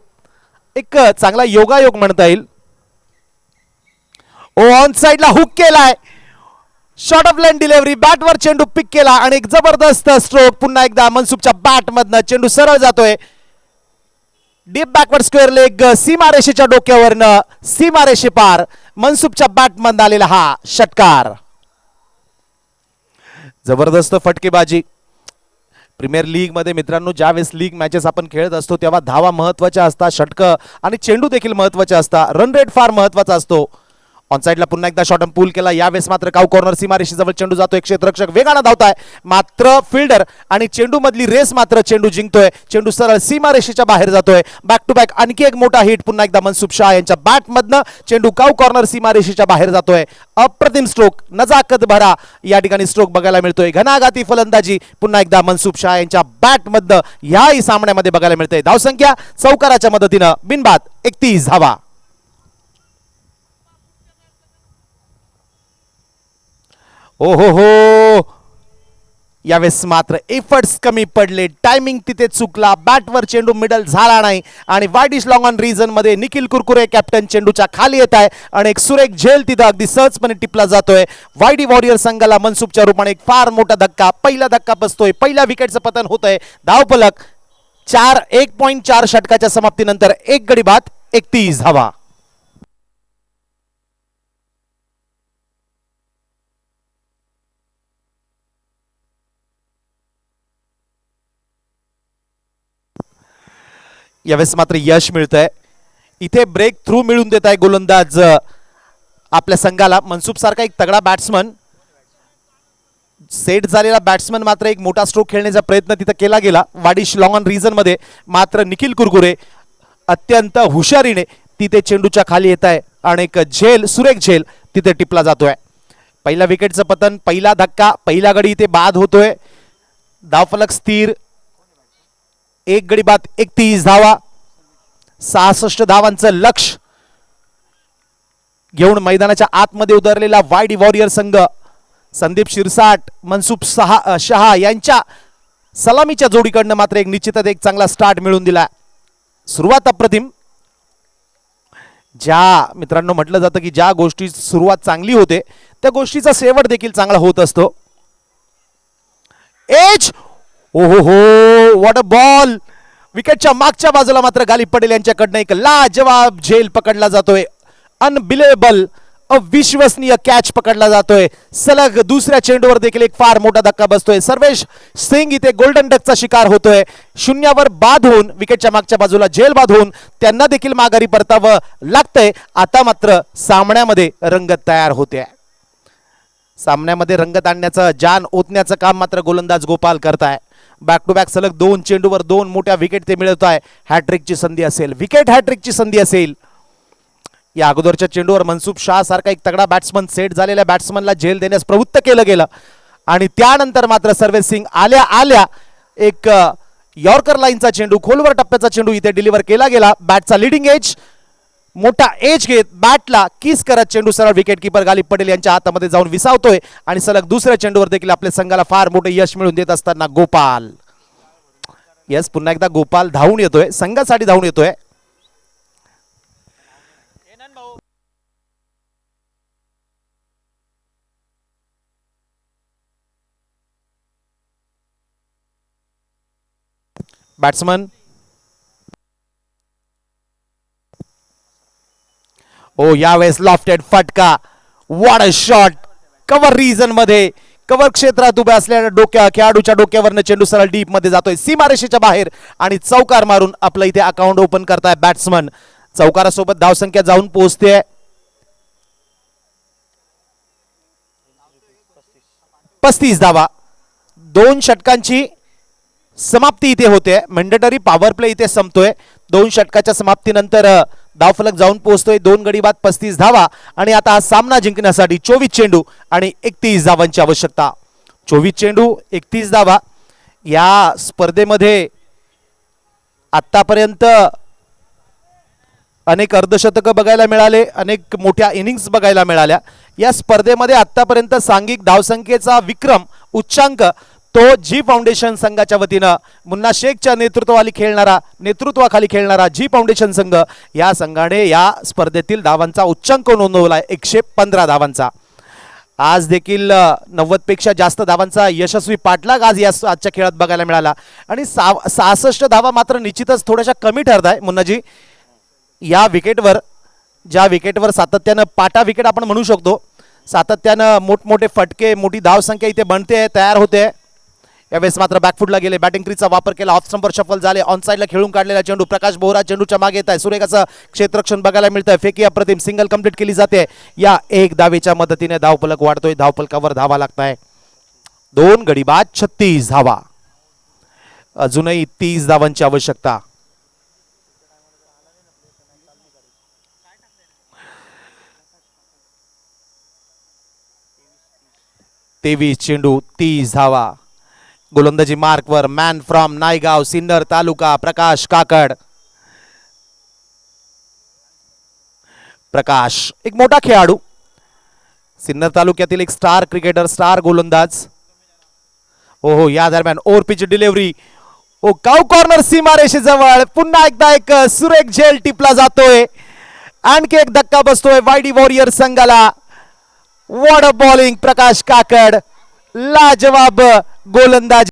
एक चांगला योगायोग म्हणता येईल. ऑन साइडला हुक केलाय, शॉर्ट ऑफ लाईन डिलिव्हरी, बॅटवर चेंडू पिक केला आणि एक जबरदस्त स्ट्रोक. पुन्हा एकदा मनसुबच्या बॅट मधनं चेंडू सरळ जातोय डीप बॅकवर्ड स्क्वेअर लेग, सीमारेषेच्या डोक्यावरनं सीमारेषे पार मनसुबच्या बॅट मधनं आलेला हा षटकार. जबरदस्त फटकेबाजी. प्रीमियर लीग मध्ये मित्रांनो ज्यावेळेस लीग मॅचेस आपण खेळत असतो तेव्हा धावा महत्वाच्या असतात, षटकं आणि चेंडू देखील महत्वाचे असतात, रन रेट फार महत्वाचा असतो. ऑन साइडला पुन्हा एकदा शॉट पूल केला. यावेळेस मात्र काउ कॉर्नर सीमारेषे जवळ चेंडू जातोय, क्षेत्ररक्षक वेगाने धावताय मात्र फिल्डर आणि चेंडू मधली रेस मात्र चेंडू जिंकतोय. चेंडू सरळ सीमारेषेच्या बाहेर जातोय. बॅक टू बॅक आणखी एक मोठा हिट पुन्हा एकदा मनसुब शाह यांच्या बॅट मधनं चेंडू काउ कॉर्नर सीमारेषेच्या बाहेर जातोय. अप्रतिम स्ट्रोक, नजाकत भरा या ठिकाणी स्ट्रोक बघायला मिळतोय. घनाघाती फलंदाजी पुन्हा एकदा मनसुब शाह यांच्या बॅट मधनं ह्याही सामन्यामध्ये बघायला मिळते. धावसंख्या चौकाराच्या मदतीनं बिनबाद 31 धावा. हो यावेळेस मात्र एफर्ट्स कमी पडले, टायमिंग तिथे चुकला, बॅटवर चेंडू मिडल झाला नाही आणि wide is long on region मध्ये निखिल कुरकुरे कॅप्टन चेंडूच्या खाली येत आहे आणि एक सुरेख झेल तिथं अगदी सहजपणे टिपला जातोय. वाईडी वॉरियर संघाला मनसुबच्या रूपाने एक फार मोठा धक्का, पहिला धक्का बसतोय, पहिल्या विकेटचं पतन होतंय. धावफलक 1.4 षटकाच्या समाप्तीनंतर एक गडी बाद 31 धावा. यावेळेस मात्र यश मिळतंय. इथे ब्रेक थ्रू मिळून देत आहे गोलंदाज आपल्या संघाला. मनसुब सारखा एक तगडा बॅट्समन, सेट झालेला बॅट्समन मात्र एक मोठा स्ट्रोक खेळण्याचा प्रयत्न तिथे केला गेला वाडिश लॉंग ऑन रिजन मध्ये. मात्र निखिल कुरकुरे अत्यंत हुशारीने तिथे चेंडूच्या खाली येत आहे आणि एक झेल, सुरेख झेल तिथे टिपला जातोय. पहिल्या विकेटचं पतन, पहिला धक्का, पहिला गडी इथे बाद होतोय. धावफलक स्थिर, एक गडी बाद 31 धावा. 66 धावांचं लक्ष घेऊन मैदानाच्या आतमध्ये उतरलेला वाईडी वॉरियर संघ संदीप शिरसाट, मनसुब शाह यांच्या सलामीच्या जोडीकडनं मात्र एक निश्चितच एक चांगला स्टार्ट मिळून दिला. सुरुवात अप्रतिम. ज्या मित्रांनो म्हटलं जातं की ज्या गोष्टी सुरुवात चांगली होते त्या गोष्टीचा शेवट देखील चांगला होत असतो. Edge what a ball. विकेटच्या मागच्या बाजूला मात्र गालिब पटेल यांच्याकडनं एक लाजवाब झेल पकडला जातोय. अनबिलेबल, अविश्वसनीय कॅच पकडला जातोय. सलग दुसऱ्या चेंडूवर देखील एक फार मोठा धक्का बसतोय. सर्वेश सिंग इथे गोल्डन डकचा शिकार होतोय. शून्यावर बाद होऊन विकेटच्या मागच्या बाजूला झेल बाद होऊन त्यांना देखील माघारी परतावं लागतंय. आता मात्र सामन्यामध्ये रंगत तयार होते. सामन्यामध्ये रंगत आणण्याचं, जान ओतण्याचं काम मात्र गोलंदाज गोपाल करताय. बॅक टू बॅक सलग 2 चेंडूवर 2 मोठ्या विकेट ते मिळवत आहे. हॅट्रिकची संधी असेल, विकेट हॅट्रिकची संधी असेल. या अगोदरच्या चेंडूवर मनसुब शाह सारखा एक तगडा बॅट्समन, सेट झालेल्या बॅट्समनला झेल देण्यास प्रवृत्त केलं गेलं आणि त्यानंतर मात्र सर्वेश सिंग आल्या आल्या एक यॉर्कर लाईनचा चेंडू, खोलवर टप्प्याचा चेंडू इथे डिलिव्हर केला गेला. बॅटचा लिडिंग एज, मोठा एज घेत बॅटला किस करत चेंडू सरळ विकेट किपर गालिब पटेल यांच्या हातामध्ये जाऊन विसावतोय आणि सलग दुसऱ्या चेंडूवर देखील आपल्या संघाला फार मोठे यश मिळवून देत असताना गोपाल, यस पुन्हा एकदा गोपाल धावून येतोय, संघासाठी धावून येतोय. बॅट्समन यावेळेस लॉफ्टेड फटका, what a shot. Cover region मध्ये, कव्हर क्षेत्रात उभ्या असलेल्या खेळाडूच्या डोक्यावरनं चेंडू सरळ डीप मध्ये जातोय सीमारेषेच्या बाहेर आणि चौकार मारून आपलं इथे अकाउंट ओपन करताय बॅट्समन. चौकारासोबत धावसंख्या जाऊन पोहोचते 35 धावा. 2 षटकांची समाप्ती इथे होते. मॅन्डेटरी पॉवर प्ले इथे संपतोय. 2 षटकाच्या समाप्तीनंतर धावफलक जाऊन पोहोचतोय 2 गडी बाद 35 धावा आणि आता हा सामना जिंकण्यासाठी 24 चेंडू आणि 31 धावांची आवश्यकता. 24 चेंडू 31 धावा. या स्पर्धेमध्ये आतापर्यंत अनेक अर्धशतक बघायला मिळाले, अनेक मोठ्या इनिंग्स बघायला मिळाल्या. या स्पर्धेमध्ये आतापर्यंत सांघिक धावसंख्येचा विक्रम उच्चांक तो जी फाउंडेशन संघाच्या वतीनं मुन्ना शेखच्या नेतृत्वाखाली खेळणारा जी फाउंडेशन संघ या संघाने या स्पर्धेतील धावांचा उच्चांक नोंदवलाय 115 धावांचा. आज देखील 90 पेक्षा जास्त धावांचा यशस्वी पाठलाग आज आजच्या खेळात बघायला मिळाला आणि 66 धावा मात्र निश्चितच थोड्याशा कमी ठरत आहे. मुन्नाजी, या विकेटवर ज्या विकेटवर सातत्यानं पाटा विकेट आपण म्हणू शकतो, सातत्यानं मोठमोठे फटके, मोठी धावसंख्या इथे बनते, तयार होते. यावेळेस मात्र बॅकफुटला गेले, बॅटिंग क्रीजचा वापर केला, ऑफ स्टंपर शफल झाले, ऑन साईडला खेळून काढलेला चेंडू प्रकाश बोहरा चेंडूच्या मागे येत आहे. सुरेखाचं क्षेत्ररक्षण बघायला मिळतंय, फेकी अप्रतिम, सिंगल कंप्लीट केली जाते. या एक धावेच्या मदतीने धावफलक वाढतोय, धावफलकावर धावा लागताय 2 गडी बाद 36 धावा. अजूनही 30 धावांची आवश्यकता. तेवीस चेंडू 30 धावा. गोलंदाजी मार्कवर मॅन फ्रॉम नायगाव सिन्नर तालुका प्रकाश काकड. प्रकाश एक मोठा खेळाडू, सिन्नर तालुक्यातील एक स्टार क्रिकेटर, स्टार गोलंदाज. ओहो, या दरम्यान ओव्हर पिच डिलिव्हरी, ओ काऊ कॉर्नर सीमारेषेजवळ पुन्हा एकदा एक सुरेख झेल टिपला जातोय. आणखी एक धक्का बसतोय वायडी वॉरियर संघाला. वॉट अ बॉलिंग प्रकाश काकड, लाजवाब गोलंदाज.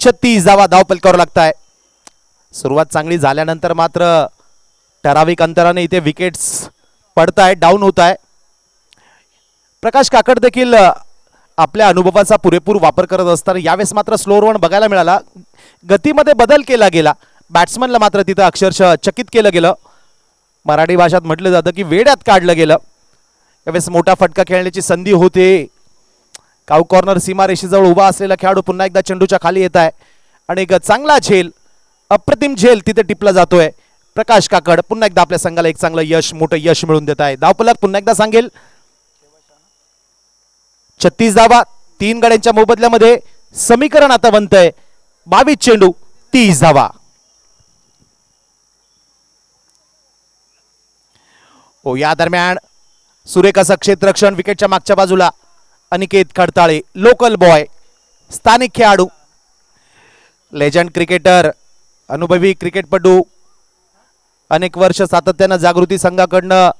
छत्तीस धावा धावफलकावर लागताय. सुरुवात चांगली झाल्यानंतर मात्र ठराविक अंतराने इथे विकेट्स पडताय, डाऊन होत आहे. प्रकाश काकड देखील आपल्या अनुभवाचा पुरेपूर वापर करत असताना यावेळेस मात्र स्लो रन बघायला मिळाला. गतीमध्ये बदल केला गेला, बॅट्समनला मात्र तिथं अक्षरशः चकित केलं गेलं. मराठी भाषेत म्हटलं जातं की वेड्यात काढलं गेलं. यावेळेस मोठा फटका खेळण्याची संधी होते. काऊ कॉर्नर सीमारेषेजवळ उभा असलेला खेळाडू पुन्हा एकदा चेंडूच्या खाली येत आहे आणि एक चांगला झेल, अप्रतिम झेल तिथे टिपला जातोय. प्रकाश काकड पुन्हा एकदा आपल्या संघाला एक चांगलं यश, मोठं यश मिळवून देत आहे. धावफलक पुन्हा एकदा सांगेल 36 धावा 3 गड्यांच्या मोबदल्यामध्ये. समीकरण आता बनतंय 22 चेंडू 30 धावा. ओ या दरम्यान सुरेख असं क्षेत्ररक्षण विकेटच्या मागच्या बाजूला. अनिकेत खडताळे, लोकल बॉय, स्थानिक खेळाडू, लेजंड क्रिकेटर, अनुभवी क्रिकेटपटू, अनेक वर्ष सातत्यानं जागृती संघाकडनं,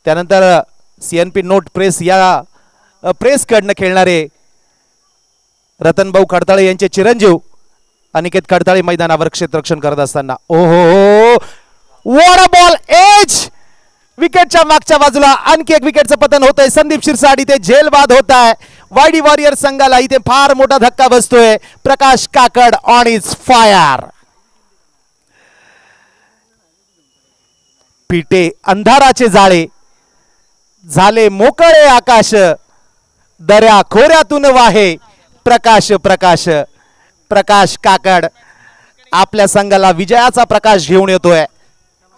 त्यानंतर CNP नोट प्रेस या प्रेसकडनं खेळणारे रतनभाऊ खडताळे यांचे चिरंजीव अनिकेत खडताळे मैदानावर क्षेत्ररक्षण करत असताना. ओहो, व्हाट अ बॉल, एज विकेटच्या मागच्या बाजूला आणखी एक विकेटचं पतन होतंय. संदीप शिरसाट इथे झेल बाद होत आहे. वायडी वॉरियर संघाला इथे फार मोठा धक्का बसतोय. प्रकाश काकड ऑन इज फायर. पिटे अंधाराचे जाळे, झाले मोकळे आकाश, दर्या खोऱ्यातून वाहे प्रकाश. प्रकाश प्रकाश काकड आपल्या संघाला विजयाचा प्रकाश घेऊन येतोय.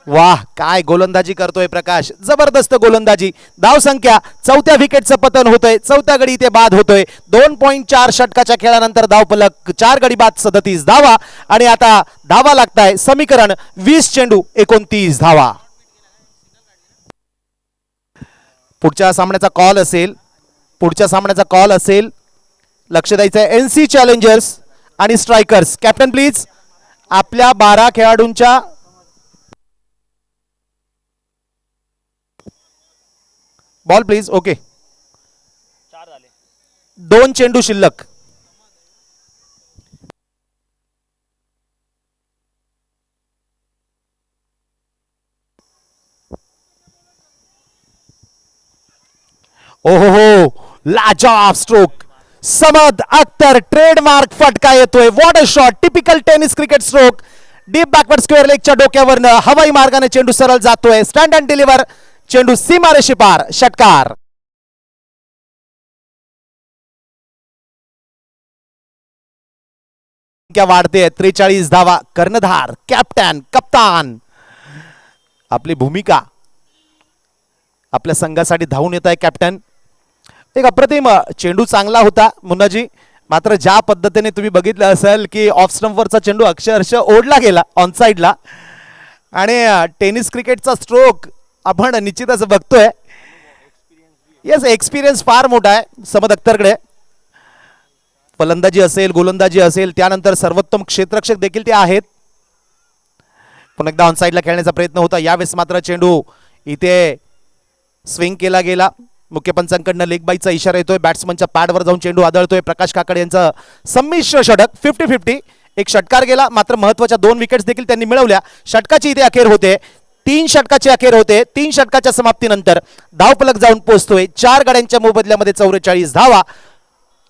वाह, काय गोलंदाजी करतोय प्रकाश, जबरदस्त गोलंदाजी. धावसंख्या 4थ्या विकेटचं पतन होतंय, 4थ्या गडी इथे बाद होतोय. 2.4 षटकाच्या खेळानंतर धावफलक 4 गडी बाद 37 धावा आणि आता धावा लागताय. समीकरण 20 चेंडू 29 धावा. पुढच्या सामन्याचा कॉल असेल, लक्ष द्यायचं NC चॅलेंजर्स आणि स्ट्रायकर्स. कॅप्टन प्लीज आपल्या 12 खेळाडूंच्या बॉल प्लीज. ओके, 2 चेंडू शिल्लक. ओहो, लाजवाब स्ट्रोक, समद अख्तर ट्रेडमार्क फटका येतोय. What a shot, typical tennis cricket stroke. Deep backward square लेगच्या डोक्यावरनं हवाई मार्गाने चेंडू सरळ जातोय. स्टँड अँड डिलिव्हर, चेंडू सीमारेषे पार, षटकार. वाढते 43 धावा. कर्णधार, कॅप्टन, कप्तान, आपली भूमिका आपल्या संघासाठी धावून येत आहे कॅप्टन. एक अप्रतिम चेंडू चांगला होता मुन्नाजी, मात्र ज्या पद्धतीने तुम्ही बघितलं असेल की ऑफ स्टंपवरचा चेंडू अक्षरशः ओढला गेला ऑन साइडला, आणि टेनिस क्रिकेटचा स्ट्रोक आपण निश्चितच बघतोय. येस, एक्सपिरियन्स फार मोठा आहे समद अख्तरकडे. फलंदाजी असेल, गोलंदाजी असेल, त्यानंतर सर्वोत्तम क्षेत्ररक्षक देखील ते आहेत. पुन्हा एकदा ऑन साइडला खेळण्याचा प्रयत्न होता. यावेळेस मात्र चेंडू इथे स्विंग केला गेला. मुख्य पंचांकडनं लेग बाईचा इशारा येतोय. बॅट्समनच्या पॅडवर जाऊन चेंडू आदळतोय. प्रकाश काकड यांचं संमिश्र षटक, 50-50. एक षटकार गेला, मात्र महत्वाच्या 2 विकेट्स देखील त्यांनी मिळवल्या. षटकाची इथे अखेर होते. 3 षटकाची अखेर होते. 3 षटकाच्या समाप्तीनंतर धावफलक जाऊन पोहोचतोय 4 गड्यांच्या मोबदल्यामध्ये 44 धावा.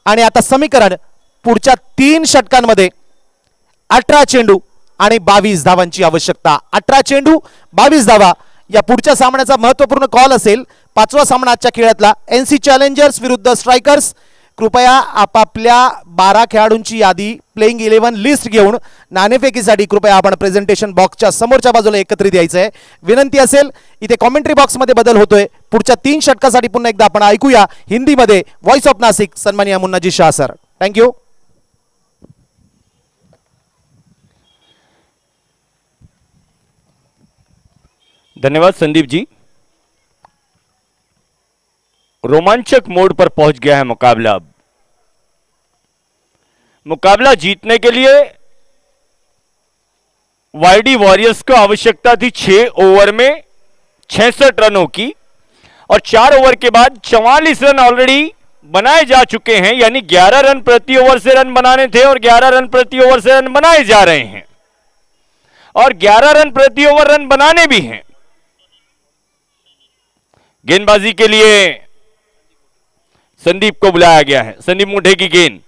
आणि आता समीकरण पुढच्या 3 षटकांमध्ये 18 चेंडू आणि 22 धावांची आवश्यकता. 18 चेंडू 22 धावा या पुढच्या सामन्याचा महत्वपूर्ण कॉल असेल. 5वा सामना आजच्या खेळातला एनसी चॅलेंजर्स विरुद्ध स्ट्रायकर्स. कृपया आपापल्या 12 खेळाडूंची यादी, प्लेइंग 11 लिस्ट घेऊन नाणेफेकीसाठी कृपया आपण प्रेझेंटेशन बॉक्सच्या समोरच्या बाजूला एकत्रित यायचं आहे. विनंती असेल. इथे कॉमेंट्री बॉक्समध्ये बदल होतोय. पुढच्या 3 षटकासाठी पुन्हा एकदा आपण ऐकूया हिंदीमध्ये व्हॉइस ऑफ नाशिक, सन्माननीय मुन्नाजी शाह सर. थँक्यू. धन्यवाद संदीप जी. रोमांचक मोड पर पहुंच गया है मुकाबला. अब मुकाबला जीतने के लिए वाईडी वॉरियर्स को आवश्यकता थी 6 ओवर में 66 रनों की, और 4 ओवर के बाद 44 रन ऑलरेडी बनाए जा चुके हैं. यानी 11 रन प्रति ओवर से रन बनाने थे और 11 रन प्रति ओवर से रन बनाए जा रहे हैं, और 11 रन प्रति ओवर रन बनाने भी हैं. गेंदबाजी के लिए संदीप को बुलाया गया है. संदीप मुठे की गेंद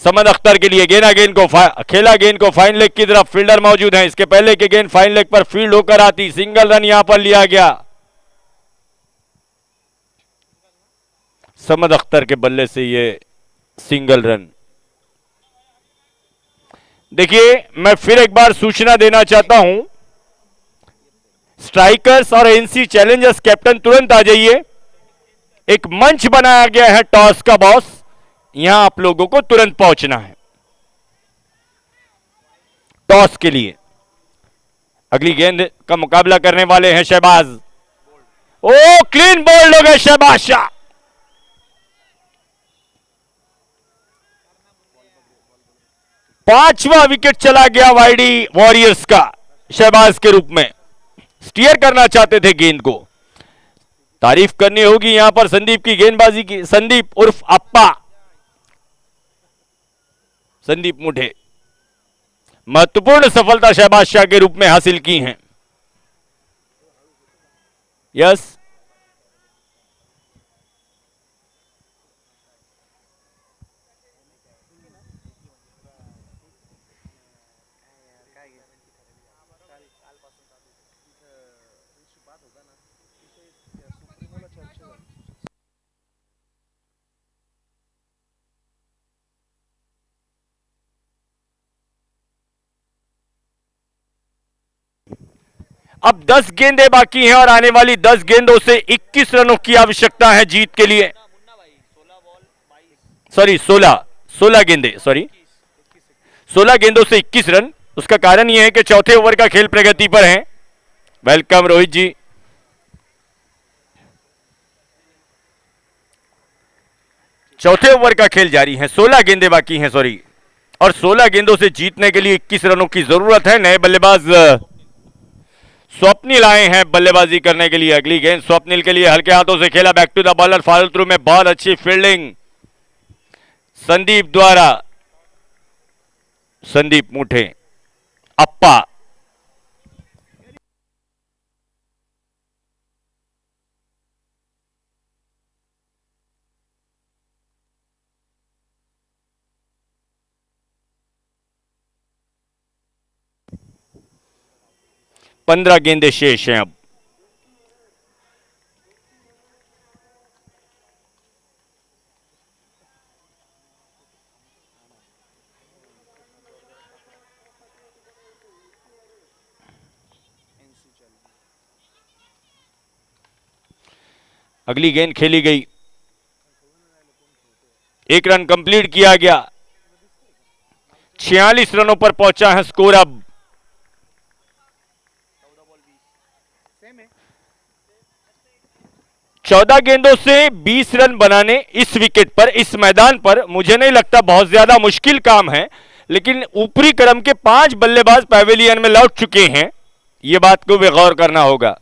समद अख्तर के लिए. गेंद को खेला, गेंद को फाइन लेग की तरफ. फील्डर मौजूद हैं. इसके पहले कि गेंद फाइन लेग पर फील्ड होकर आती, सिंगल रन यहां पर लिया गया. समद अख्तर के बल्ले से ये सिंगल रन. देखिए, मैं फिर एक बार सूचना देना चाहता हूं, स्ट्राइकर्स और एनसी चैलेंजर्स कैप्टन तुरंत आ जाइए. एक मंच बनाया गया है टॉस का बॉस, यहां आप लोगों को तुरंत पहुंचना है टॉस के लिए. अगली गेंद का मुकाबला करने वाले हैं शहबाज. ओ, क्लीन बोल्ड हो गए शहबाज शाह. पांचवा विकेट चला गया वाईडी वॉरियर्स का. शहबाज के रूप में स्टीयर करना चाहते थे गेंद को. तारीफ करनी होगी यहां पर संदीप की गेंदबाजी की. संदीप उर्फ अप्पा, संदीप मुठे, महत्वपूर्ण सफलता शहबाज शाह के रूप में हासिल की हैं. यस, अब 10 गेंदें बाकी हैं और आने वाली 10 गेंदों से 21 रनों की आवश्यकता है जीत के लिए. सॉरी, 16 गेंदें, सॉरी 16 गेंदों से 21 रन. उसका कारण यह है कि चौथे ओवर का खेल प्रगति पर है. वेलकम रोहित जी. चौथे ओवर का खेल जारी है. 16 गेंदें बाकी हैं, सॉरी, और 16 गेंदों से जीतने के लिए 21 रनों की जरूरत है. नए बल्लेबाज स्वप्निल आए हैं बल्लेबाजी करने के लिए. अगली गेंद स्वप्निल के लिए हल्के हाथों से खेला. Back to the bowler, follow through में बहुत अच्छी फील्डिंग संदीप द्वारा. संदीप मुठे, अप्पा, 15 गेंदें शेष हैं अब। अगली गेंद खेली गई, 1 रन कंप्लीट किया गया, 46 रनों पर पहुंचा है स्कोर अब। चौदह गेंदों से 20 रन बनाने इस विकेट पर, इस मैदान पर मुझे नहीं लगता बहुत ज्यादा मुश्किल काम है, लेकिन ऊपरी क्रम के 5 बल्लेबाज पैवेलियन में लौट चुके हैं, यह बात को भी गौर करना होगा।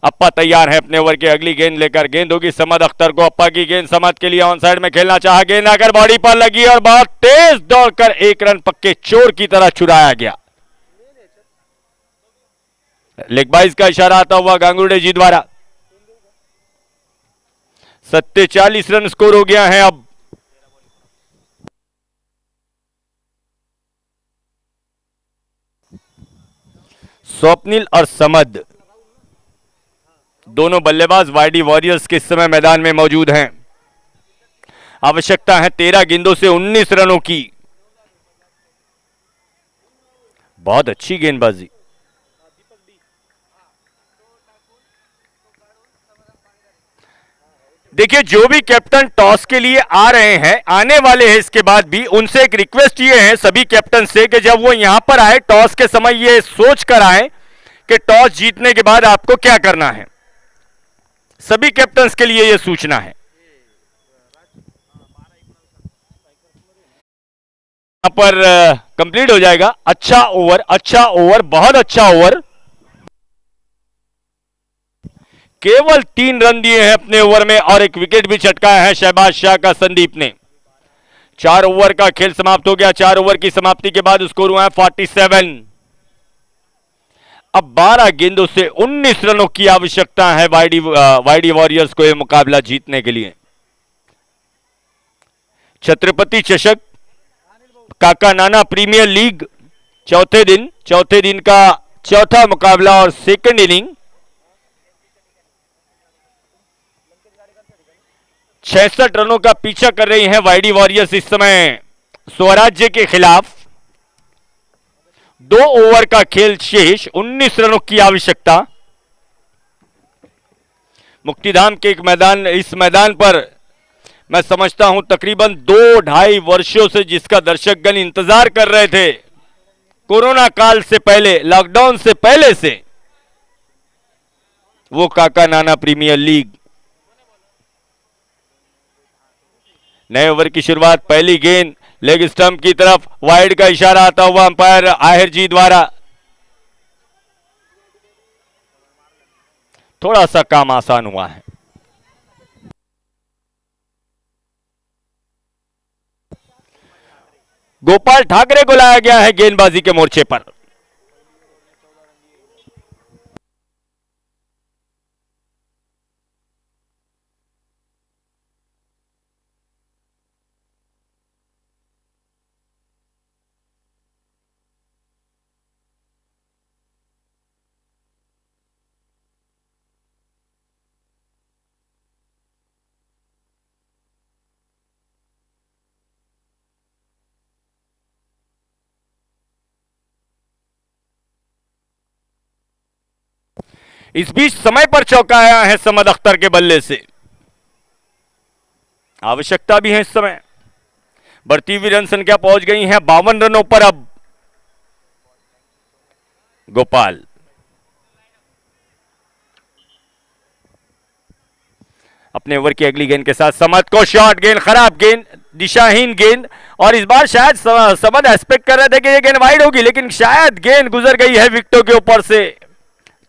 अप्पा तैयार है अपने ओवर की अगली गेंद लेकर, गेंद होगी समद अख्तर को, अप्पा की गेंद समद के लिए ऑन साइड में खेलना चाहा, गेंद आकर बॉडी पर लगी और बहुत तेज दौड़कर 1 रन पक्के चोर की तरह चुराया गया। लेग बाइज का इशारा आता हुआ गांगुर्डे जी द्वारा। 47 रन स्कोर हो गया है अब। स्वप्निल और समद दोनों बल्लेबाज वाईडी वॉरियर्स के इस समय मैदान में मौजूद हैं। आवश्यकता है 13 गेंदों से 19 रनों की। बहुत अच्छी गेंदबाजी। देखिए, जो भी कैप्टन टॉस के लिए आ रहे हैं, आने वाले हैं इसके बाद भी, उनसे एक रिक्वेस्ट ये है सभी कैप्टन से कि जब वो यहां पर आए टॉस के समय ये सोच कर आए कि टॉस जीतने के बाद आपको क्या करना है। सभी कैप्टन्स के लिए यह सूचना है। यहां पर कंप्लीट हो जाएगा। अच्छा ओवर, अच्छा ओवर, बहुत अच्छा ओवर। केवल 3 रन दिए हैं अपने ओवर में और एक विकेट भी चटकाया है शहबाज शाह का संदीप ने। 4 ओवर का खेल समाप्त हो गया। 4 ओवर की समाप्ति के बाद स्कोर हुआ है 47। अब 12 गेंदों से 19 रनों की आवश्यकता है वाईडी वॉरियर्स को यह मुकाबला जीतने के लिए। छत्रपति चषक काका नाना प्रीमियर लीग चौथे दिन का चौथा मुकाबला और सेकंड इनिंग। 66 रनों का पीछा कर रही है वाईडी वॉरियर्स इस समय स्वराज्य के खिलाफ। 2 ओवर का खेल शेष, 19 रनों की आवश्यकता। मुक्तिधाम के इस मैदान पर मैं समझता हूं तकरीबन 2-2.5 वर्षों से जिसका दर्शकगण इंतजार कर रहे थे, कोरोना काल से पहले, लॉकडाउन से पहले से, वो काका नाना प्रीमियर लीग। नए ओवर की शुरुआत, पहली गेंद लेग स्टंप की तरफ, वाइड का इशारा आता हुआ अंपायर आहिर जी द्वारा। थोड़ा सा काम आसान हुआ है। गोपाल ठाकरे को लाया गया है गेंदबाजी के मोर्चे पर। इस बीच समय पर चौका आया है समद अख्तर के बल्ले से। आवश्यकता भी है इस समय। बढ़ती हुई रन संख्या पहुंच गई है 52 रनों पर। अब गोपाल अपने ओवर की अगली गेंद के साथ समद को शॉट, गेंद खराब, गेंद दिशाहीन गेंद, और इस बार शायद समद एक्सपेक्ट कर रहे थे कि यह गेंद वाइड होगी, लेकिन शायद गेंद गुजर गई है विकेटों के ऊपर से।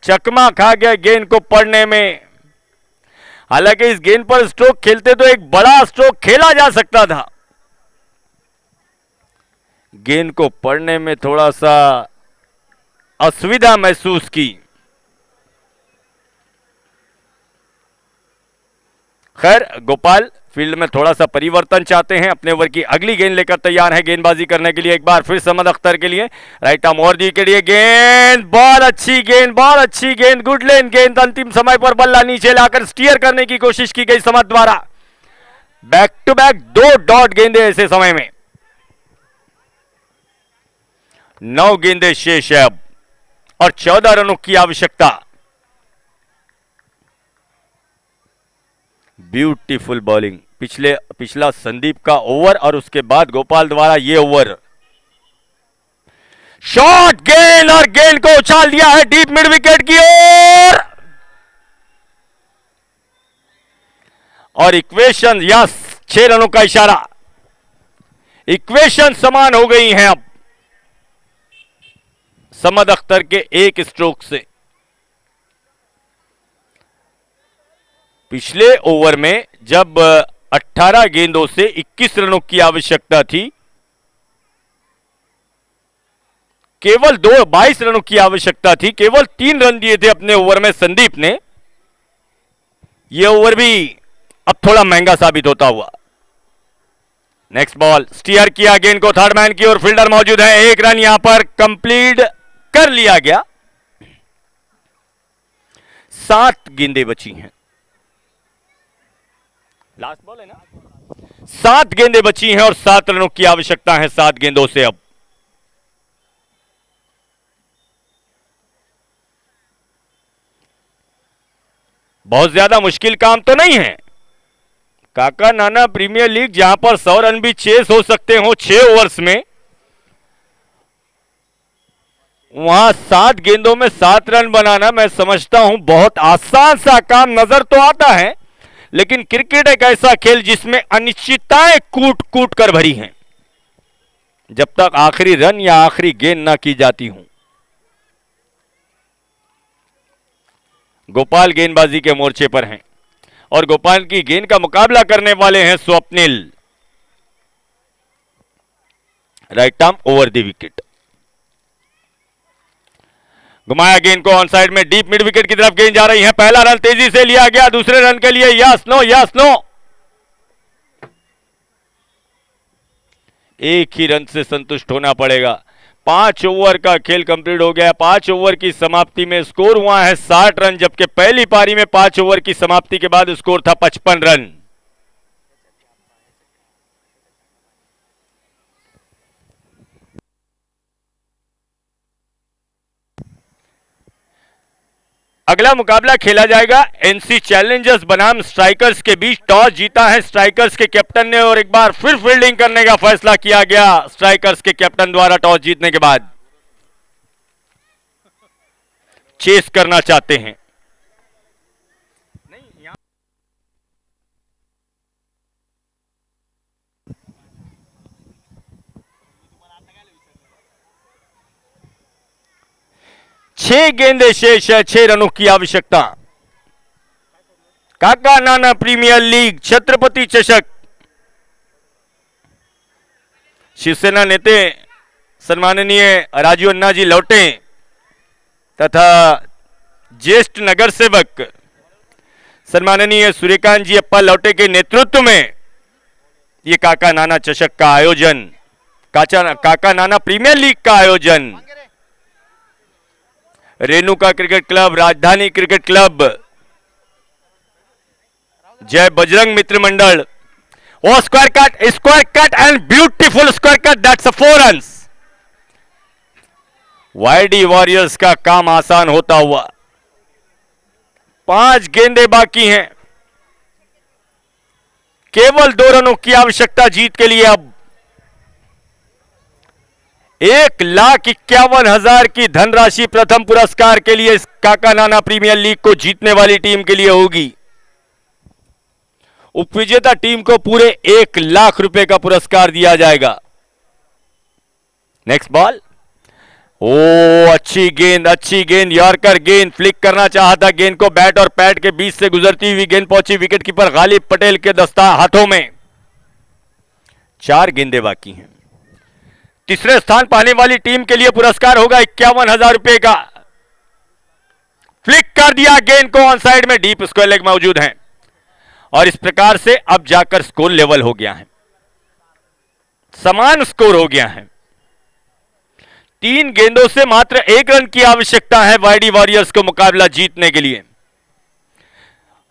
चकमा खा गया गेंद को पड़ने में। हालांकि इस गेंद पर स्ट्रोक खेलते तो एक बड़ा स्ट्रोक खेला जा सकता था। गेंद को पड़ने में थोड़ा सा असुविधा महसूस की। खैर, गोपाल फील्ड में थोड़ा सा परिवर्तन चाहते हैं, अपने ओवर की अगली गेंद लेकर तैयार है गेंदबाजी करने के लिए। एक बार फिर समद अख्तर के लिए राइट आर्म और दी के लिए गेंद, बहुत अच्छी गेंद, बहुत अच्छी गेंद, गुड लेन गेंद। अंतिम समय पर बल्ला नीचे लाकर स्टीयर करने की कोशिश की गई समद द्वारा। बैक टू बैक 2 डॉट गेंदे ऐसे समय में। 9 गेंदे शेष है अब और 14 रनों की आवश्यकता। Beautiful bowling. पिछला संदीप का ओवर और उसके बाद गोपाल द्वारा ये ओवर। शॉट गेंद और गेंद को उछाल दिया है डीप मिड विकेट की ओर और इक्वेशन या 6 रनों का इशारा। इक्वेशन समान हो गई हैं अब समद अख्तर के एक स्ट्रोक से। पिछले ओवर में जब 18 गेंदों से 21 रनों की आवश्यकता थी, केवल 22 रनों की आवश्यकता थी, केवल 3 रन दिए थे अपने ओवर में संदीप ने। यह ओवर भी अब थोड़ा महंगा साबित होता हुआ। नेक्स्ट बॉल स्टीयर किया गेंद को थर्ड मैन की ओर, फील्डर मौजूद है। 1 रन यहां पर कंप्लीट कर लिया गया। 7 गेंदें बची हैं। लास्ट बॉल है ना। 7 गेंदें बची हैं और 7 रनों की आवश्यकता है 7 गेंदों से अब। बहुत ज्यादा मुश्किल काम तो नहीं है। काका नाना प्रीमियर लीग जहां पर 100 रन भी चेस हो सकते हो 6 ओवर्स में, वहां 7 गेंदों में 7 रन बनाना मैं समझता हूं बहुत आसान सा काम नजर तो आता है, लेकिन क्रिकेट एक ऐसा खेल जिसमें अनिश्चितताएं कूट कूट कर भरी हैं। जब तक आखिरी रन या आखिरी गेंद ना की जाती हूं। गोपाल गेंदबाजी के मोर्चे पर हैं और गोपाल की गेंद का मुकाबला करने वाले हैं Swapnil. Right arm over the wicket. घुमाया गेंद को ऑन साइड में डीप मिड विकेट की तरफ गेंद जा रही है। पहला रन तेजी से लिया गया, दूसरे रन के लिए यस नो यस नो। एक ही रन से संतुष्ट होना पड़ेगा। 5 ओवर का खेल कंप्लीट हो गया। 5 ओवर की समाप्ति में स्कोर हुआ है 60 रन, जबकि पहली पारी में 5 ओवर की समाप्ति के बाद स्कोर था 55 रन। अगला मुकाबला खेला जाएगा एनसी चैलेंजर्स बनाम स्ट्राइकर्स के बीच। टॉस जीता है स्ट्राइकर्स के कैप्टन ने और एक बार फिर फील्डिंग करने का फैसला किया गया स्ट्राइकर्स के कैप्टन द्वारा। टॉस जीतने के बाद चेस करना चाहते हैं। छह गेंदे शेष है, 6 रनों की आवश्यकता। काका नाना प्रीमियर लीग छत्रपति चषक शिवसेना नेते सम्माननीय राजू अन्ना जी लौटे तथा ज्येष्ठ नगर सेवक सम्माननीय सूर्यकांत जी अप्पा लौटे के नेतृत्व में ये काका नाना चषक का आयोजन, काका नाना प्रीमियर लीग का आयोजन Renuka cricket club, Rajdhani cricket club, Jai Bajrang Mitra Mandal. वो square cut and beautiful square cut, that's a 4 runs. वाईडी वॉरियर्स का काम आसान होता हुआ। 5 गेंदें बाकी हैं, केवल 2 रनों की आवश्यकता जीत के लिए। अब 1,51,000 की धनराशि प्रथम पुरस्कार के लिए काका नाना प्रीमियर लीग को जीतने वाली टीम के लिए होगी। उपविजेता टीम को पूरे 1,00,000 रुपए का पुरस्कार दिया जाएगा। Next ball. ओ अच्छी गेंद, यॉर्कर गेंद, फ्लिक करना चाहता गेंद को बैट और पैड के बीच से गुजरती हुई गेंद पहुंची विकेटकीपर गालिब पटेल के दस्ता हाथों में। 4 गेंदें बाकी हैं। तीसरे स्थान पाने वाली टीम के लिए पुरस्कार होगा 51,000 रुपए का। फ्लिक कर दिया गेंद को ऑन साइड में, डीप स्क्वायर लेग मौजूद है और इस प्रकार से अब जाकर स्कोर लेवल हो गया है, समान स्कोर हो गया है। 3 गेंदों से मात्र 1 रन की आवश्यकता है वाईडी वॉरियर्स को मुकाबला जीतने के लिए।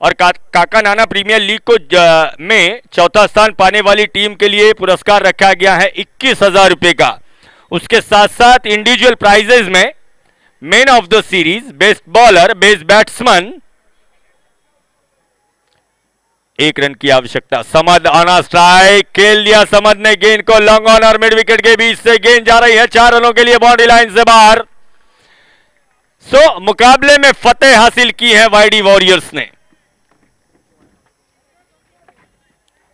और काकानाना प्रीमियर लीग को में चौथा स्थान पाने वाली टीम के लिए पुरस्कार रखा गया है 21,000 रुपए का। उसके साथ साथ इंडिविजुअल प्राइजेस में man of the series, best bowler, best batsman, 1 run की आवश्यकता। समद आना स्ट्राइक, खेल लिया समद ने गेंद को लॉन्ग ऑन और मिड विकेट के बीच से गेंद जा रही है 4 रनों के लिए बाउंड्री लाइन से बाहर। मुकाबले में फतेह हासिल की है वाईडी वॉरियर्स ने।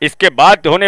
इसके बाद होने